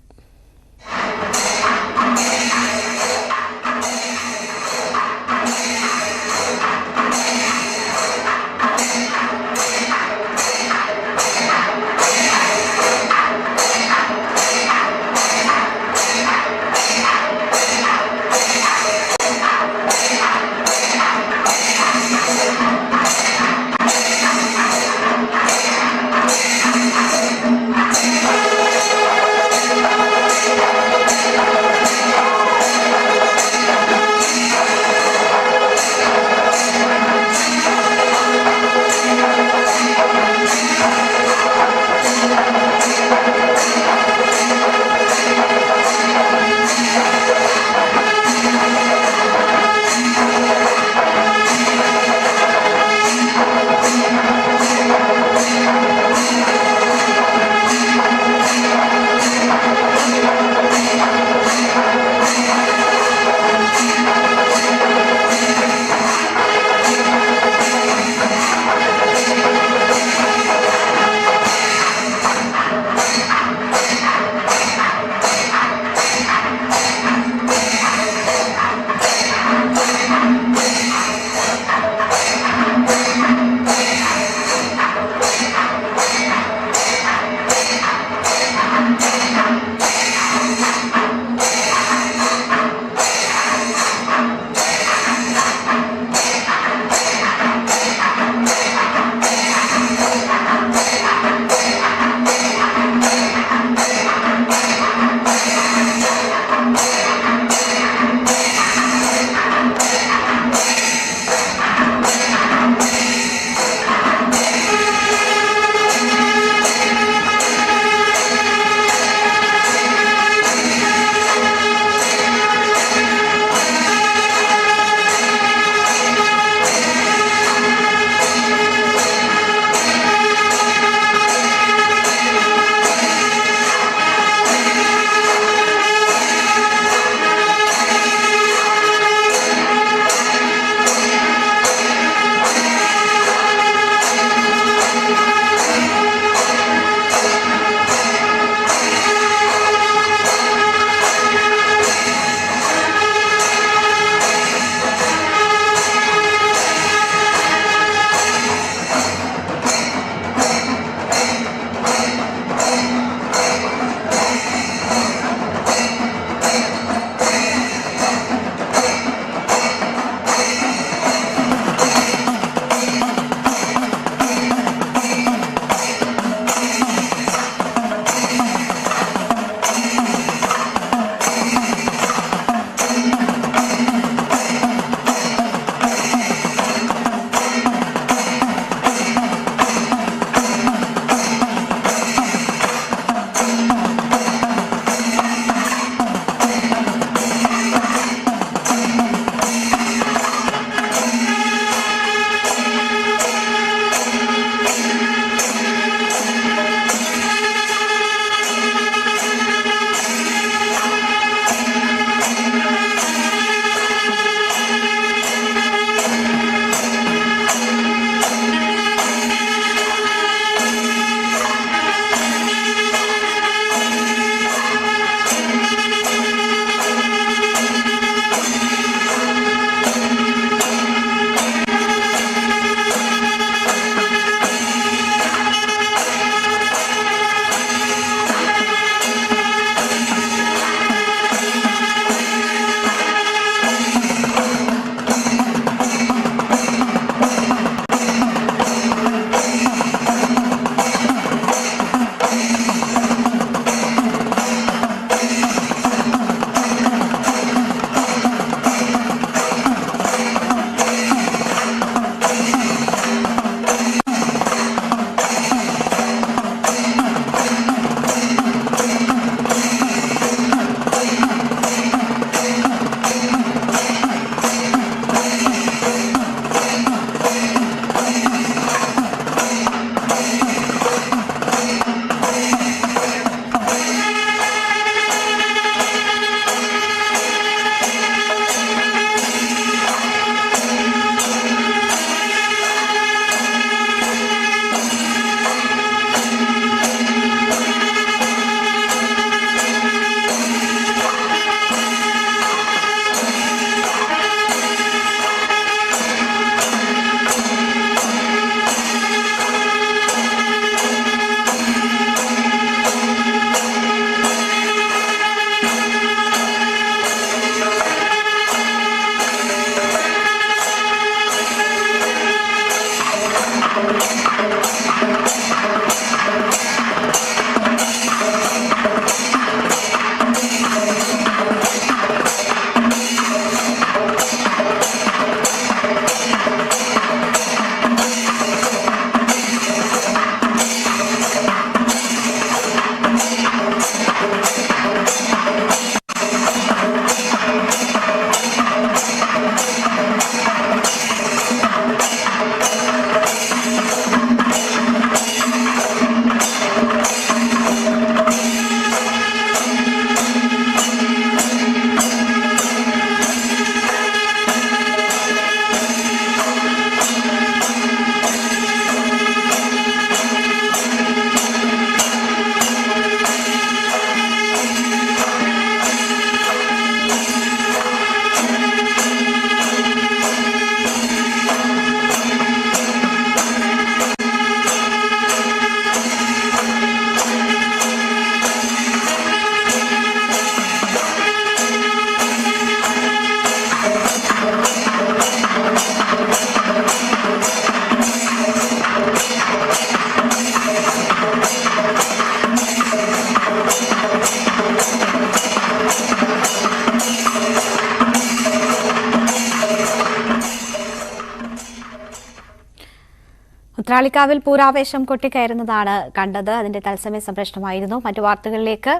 ഉത്രാളിക്കാവിൽ പൂരാവേശം കൊട്ടിക്കയറുന്നതാണ് കണ്ടത്. അതിന്റെ തത്സമയ സംപ്രേഷണമായിരുന്നു. മറ്റു വാർത്തകളിലേക്ക്.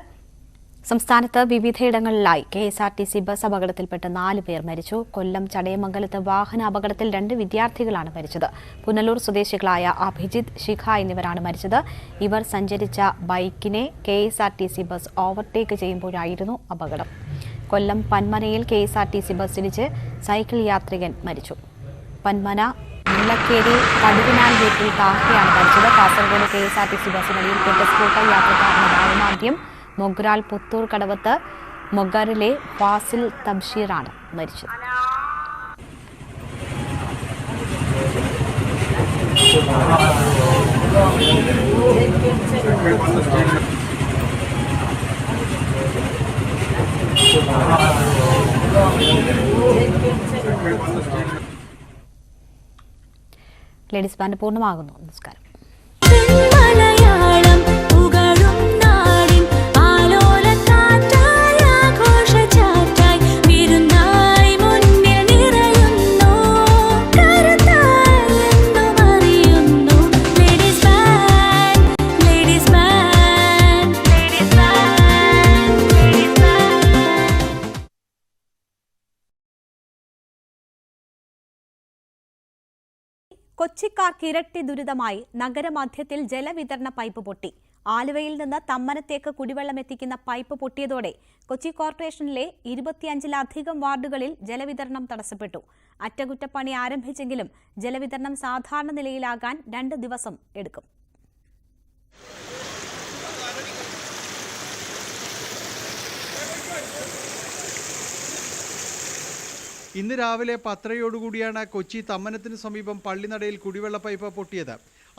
സംസ്ഥാനത്ത് വിവിധയിടങ്ങളിലായി KSRTC ബസ് അപകടത്തിൽപ്പെട്ട് 4 പേർ മരിച്ചു. കൊല്ലം ചടയമംഗലത്ത് വാഹന അപകടത്തിൽ 2 വിദ്യാർത്ഥികളാണ് മരിച്ചത്. പുനലൂർ സ്വദേശികളായ അഭിജിത്ത്, ശിഖ എന്നിവരാണ് മരിച്ചത്. ഇവർ സഞ്ചരിച്ച ബൈക്കിനെ KSRTC ബസ് ഓവർടേക്ക് ചെയ്യുമ്പോഴായിരുന്നു അപകടം. കൊല്ലം പന്മനയിൽ KSRTC ബസ് ഇടിച്ച് സൈക്കിൾ യാത്രികൻ മരിച്ചു. പന്മന മുല്ലക്കേരി പടുവിനാൽ വീട്ടിൽ താഹയാണ് മരിച്ചത്. കാസർഗോഡ് KSRTC ബസ്സിനടിയിൽപ്പെട്ട് സ്കൂട്ടർ യാത്രക്കാരന് ദാരുണാന്ത്യം. മൊഗ്രാൽ പുത്തൂർ കടവത്ത് മൊഗറിലെ ഫാസിൽ തബ്ഷീറാണ് മരിച്ചത്. ലേഡീസ് ബാൻഡ് പൂർണ്ണമാകുന്നു. നമസ്കാരം. കൊച്ചിക്കാർക്ക് ഇരട്ടി ദുരിതമായി. നഗരമധ്യത്തിൽ ജലവിതരണ പൈപ്പ് പൊട്ടി. ആലുവയിൽ നിന്ന് തമ്മനത്തേക്ക് കുടിവെള്ളം എത്തിക്കുന്ന പൈപ്പ് പൊട്ടിയതോടെ കൊച്ചി കോർപ്പറേഷനിലെ 25-ലധികം വാർഡുകളിൽ ജലവിതരണം തടസ്സപ്പെട്ടു. അറ്റകുറ്റപ്പണി ആരംഭിച്ചെങ്കിലും ജലവിതരണം സാധാരണ നിലയിലാകാൻ 2 ദിവസം എടുക്കും. ഇന്ന് രാവിലെ 10:30യോടുകൂടിയാണ് കൊച്ചി തമ്മനത്തിന് സമീപം പള്ളിനടയിൽ കുടിവെള്ള പൈപ്പ് പൊട്ടിയത്.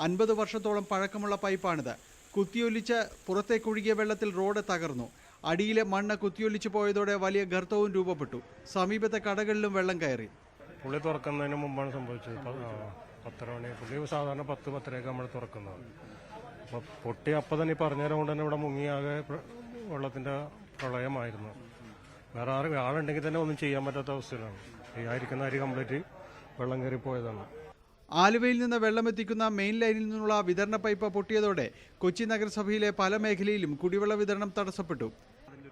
50 വർഷത്തോളം പഴക്കമുള്ള പൈപ്പാണിത്. കുത്തിയൊലിച്ച് പുറത്തേക്കൊഴുകിയ വെള്ളത്തിൽ റോഡ് തകർന്നു. അടിയിലെ മണ്ണ് കുത്തിയൊലിച്ചു പോയതോടെ വലിയ ഗർത്തവും രൂപപ്പെട്ടു. സമീപത്തെ കടകളിലും വെള്ളം കയറി. പുള്ളി തുറക്കുന്നതിന് മുമ്പാണ് സംഭവിച്ചത്. 10 മണി. പുള്ളി സാധാരണ 10-10:30 നമ്മൾ തുറക്കുന്നത്. അപ്പോൾ പൊട്ടി അപ്പം തന്നെ പറഞ്ഞുതരം കൊണ്ട് തന്നെ ഇവിടെ മുങ്ങിയാകെ വെള്ളത്തിൻ്റെ പ്രളയമായിരുന്നു. വേറെ ആളുണ്ടെങ്കിൽ തന്നെ ഒന്നും ചെയ്യാൻ പറ്റാത്ത അവസ്ഥയിലാണ്. ഈ ആയിരിക്കുന്ന അരി കംപ്ലീറ്റ് വെള്ളം കയറി പോയതാണ്. ആലുവയിൽ നിന്ന് വെള്ളമെത്തിക്കുന്ന മെയിൻ ലൈനിൽ നിന്നുള്ള വിതരണ പൈപ്പ് പൊട്ടിയതോടെ കൊച്ചി നഗരസഭയിലെ പല മേഖലയിലും കുടിവെള്ള വിതരണം തടസ്സപ്പെട്ടു.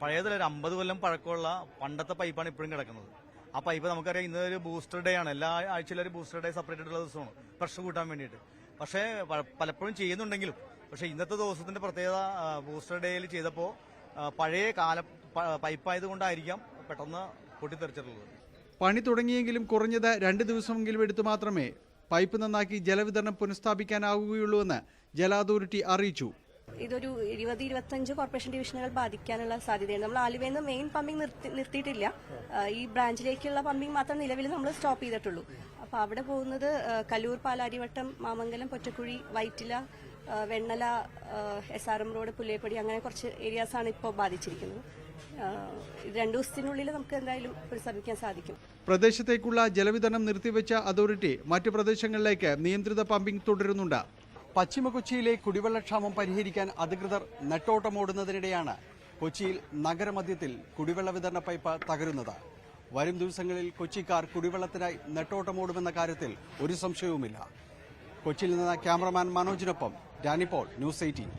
പഴയതിലൊരു 50 കൊല്ലം പഴക്കമുള്ള പണ്ടത്തെ പൈപ്പാണ് ഇപ്പോഴും കിടക്കുന്നത്. ആ പൈപ്പ് നമുക്കറിയാം ഇന്നൊരു ബൂസ്റ്റർ ഡേ ആണ്. എല്ലാ ആഴ്ചയിലും ഒരു ബൂസ്റ്റർ ഡേ സെപ്പറേറ്റ് ഉള്ള ദിവസമാണ് പ്രഷർ കൂട്ടാൻ വേണ്ടിയിട്ട്. പക്ഷേ പലപ്പോഴും ചെയ്യുന്നുണ്ടെങ്കിലും ഇന്നത്തെ ദിവസത്തിന്റെ പ്രത്യേകത ബൂസ്റ്റർ ഡേയിൽ ചെയ്തപ്പോൾ പഴയ കാല പൈപ്പായതുകൊണ്ടായിരിക്കാം പെട്ടെന്ന് പൊട്ടിത്തെറിച്ചിട്ടുള്ളത്. പണി തുടങ്ങിയെങ്കിലും കുറഞ്ഞത് 2 ദിവസമെങ്കിലും എടുത്തു മാത്രമേ പൈപ്പ് നന്നാക്കി ജലവിതരണം പുനഃസ്ഥാപിക്കാനാവുകയുള്ളൂവെന്ന് ജല അതോറിറ്റി അറിയിച്ചു. ഇതൊരു 20-25 കോർപ്പറേഷൻ ഡിവിഷനുകൾ ബാധിക്കാനുള്ള സാധ്യതയുണ്ട്. നമ്മൾ ആലുവയിൽ നിന്ന് മെയിൻ പമ്പിംഗ് നിർത്തിയിട്ടില്ല. ഈ ബ്രാഞ്ചിലേക്കുള്ള പമ്പിംഗ് മാത്രം നിലവിൽ നമ്മൾ സ്റ്റോപ്പ് ചെയ്തിട്ടുള്ളൂ. അപ്പോൾ അവിടെ പോകുന്നത് കല്ലൂർ, പാലാരിവട്ടം, മാമംഗലം, പൊറ്റക്കുഴി, വൈറ്റില, വെണ്ണല, SRM റോഡ്, പുല്ലേപ്പടി, അങ്ങനെ കുറച്ച് ഏരിയാസാണ് ഇപ്പോൾ ബാധിച്ചിരിക്കുന്നത്. 2 ദിവസത്തിനുള്ളിൽ നമുക്ക് എന്തായാലും പുനഃസ്ഥാപിക്കാൻ സാധിക്കും. പ്രദേശത്തേക്കുള്ള ജലവിതരണം നിർത്തിവെച്ച അതോറിറ്റി മറ്റു പ്രദേശങ്ങളിലേക്ക് നിയന്ത്രിത പമ്പിംഗ് തുടരുന്നുണ്ട്. പശ്ചിമ കൊച്ചിയിലെ കുടിവെള്ളക്ഷാമം പരിഹരിക്കാൻ അധികൃതർ നെട്ടോട്ടമോടുന്നതിനിടെയാണ് കൊച്ചിയിൽ നഗരമധ്യത്തിൽ കുടിവെള്ള വിതരണ പൈപ്പ് തകരുന്നത്. വരും ദിവസങ്ങളിൽ കൊച്ചിക്കാർ കുടിവെള്ളത്തിനായി നെട്ടോട്ടമോടുമെന്ന കാര്യത്തിൽ ഒരു സംശയവുമില്ല. കൊച്ചിയിൽ നിന്ന് ക്യാമറമാൻ മനോജിനൊപ്പം ഡാനിപോൾ, ന്യൂസ് 18.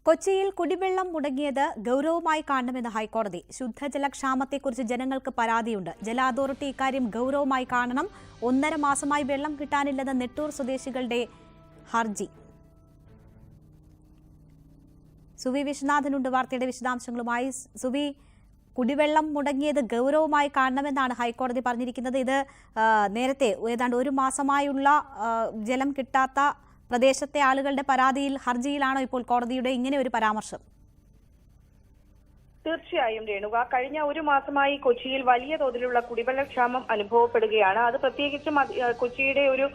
കൊച്ചിയിൽ കുടിവെള്ളം മുടങ്ങിയത് ഗൌരവമായി കാണണമെന്ന് ഹൈക്കോടതി. ശുദ്ധജലക്ഷാമത്തെക്കുറിച്ച് ജനങ്ങൾക്ക് പരാതിയുണ്ട്. ജല അതോറിറ്റി ഇക്കാര്യം ഗൌരവമായി കാണണം. 1.5 മാസമായി വെള്ളം കിട്ടാനില്ലെന്ന് നെട്ടൂർ സ്വദേശികളുടെ ഹർജി. സുവി വിശ്വനാഥനുണ്ട് വാർത്തയുടെ വിശദാംശങ്ങളുമായി. സുവി, കുടിവെള്ളം മുടങ്ങിയത് ഗൌരവമായി കാണണമെന്നാണ് ഹൈക്കോടതി പറഞ്ഞിരിക്കുന്നത്. ഇത് നേരത്തെ ഏതാണ്ട് 1 മാസമായുള്ള ജലം കിട്ടാത്ത പ്രദേശത്തെ ആളുകളുടെ പരാതിയിൽ ഹർജിയിലാണോ ഇപ്പോൾ കോടതിയുടെ ഇങ്ങനെ ഒരു പരാമർശം? തീർച്ചയായും രേണുക, കഴിഞ്ഞ 1 മാസമായി കൊച്ചിയിൽ വലിയ തോതിലുള്ള കുടിവെള്ളക്ഷാമം അനുഭവപ്പെടുകയാണ്. അത് പ്രത്യേകിച്ചും കൊച്ചിയുടെ ഒരു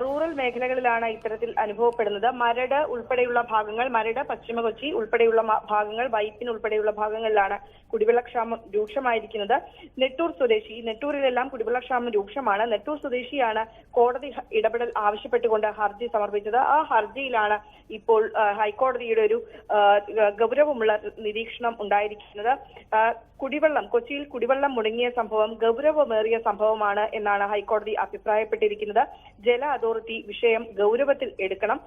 റൂറൽ മേഖലകളിലാണ് ഇത്തരത്തിൽ അനുഭവപ്പെടുന്നത്. മരട് ഉൾപ്പെടെയുള്ള ഭാഗങ്ങൾ, മരട്, പശ്ചിമ കൊച്ചി ഉൾപ്പെടെയുള്ള ഭാഗങ്ങൾ, വൈപ്പിൻ ഉൾപ്പെടെയുള്ള ഭാഗങ്ങളിലാണ് കുടിവെള്ളക്ഷാമം രൂക്ഷമായിരിക്കുന്നത്. നെട്ടൂർ സ്വദേശി, നെട്ടൂരിലെല്ലാം കുടിവെള്ളക്ഷാമം രൂക്ഷമാണ്. നെട്ടൂർ സ്വദേശിയാണ് കോടതി ഇടപെടൽ ആവശ്യപ്പെട്ടുകൊണ്ട് ഹർജി സമർപ്പിച്ചത്. ആ ഹർജിയിലാണ് ഇപ്പോൾ ഹൈക്കോടതിയുടെ ഒരു ഗൗരവമുള്ള നിരീക്ഷണം ഉണ്ടായിരിക്കുന്നത്. കൊച്ചിയിൽ കുടിവെള്ളം മുടങ്ങിയ സംഭവം ഗൗരവമേറിയ സംഭവമാണ് എന്നാണ് ഹൈക്കോടതി അഭിപ്രായപ്പെട്ടിരിക്കുന്നത്. ജല അതോറിറ്റി വിഷയം ഗൗരവത്തിൽ എടുക്കണം.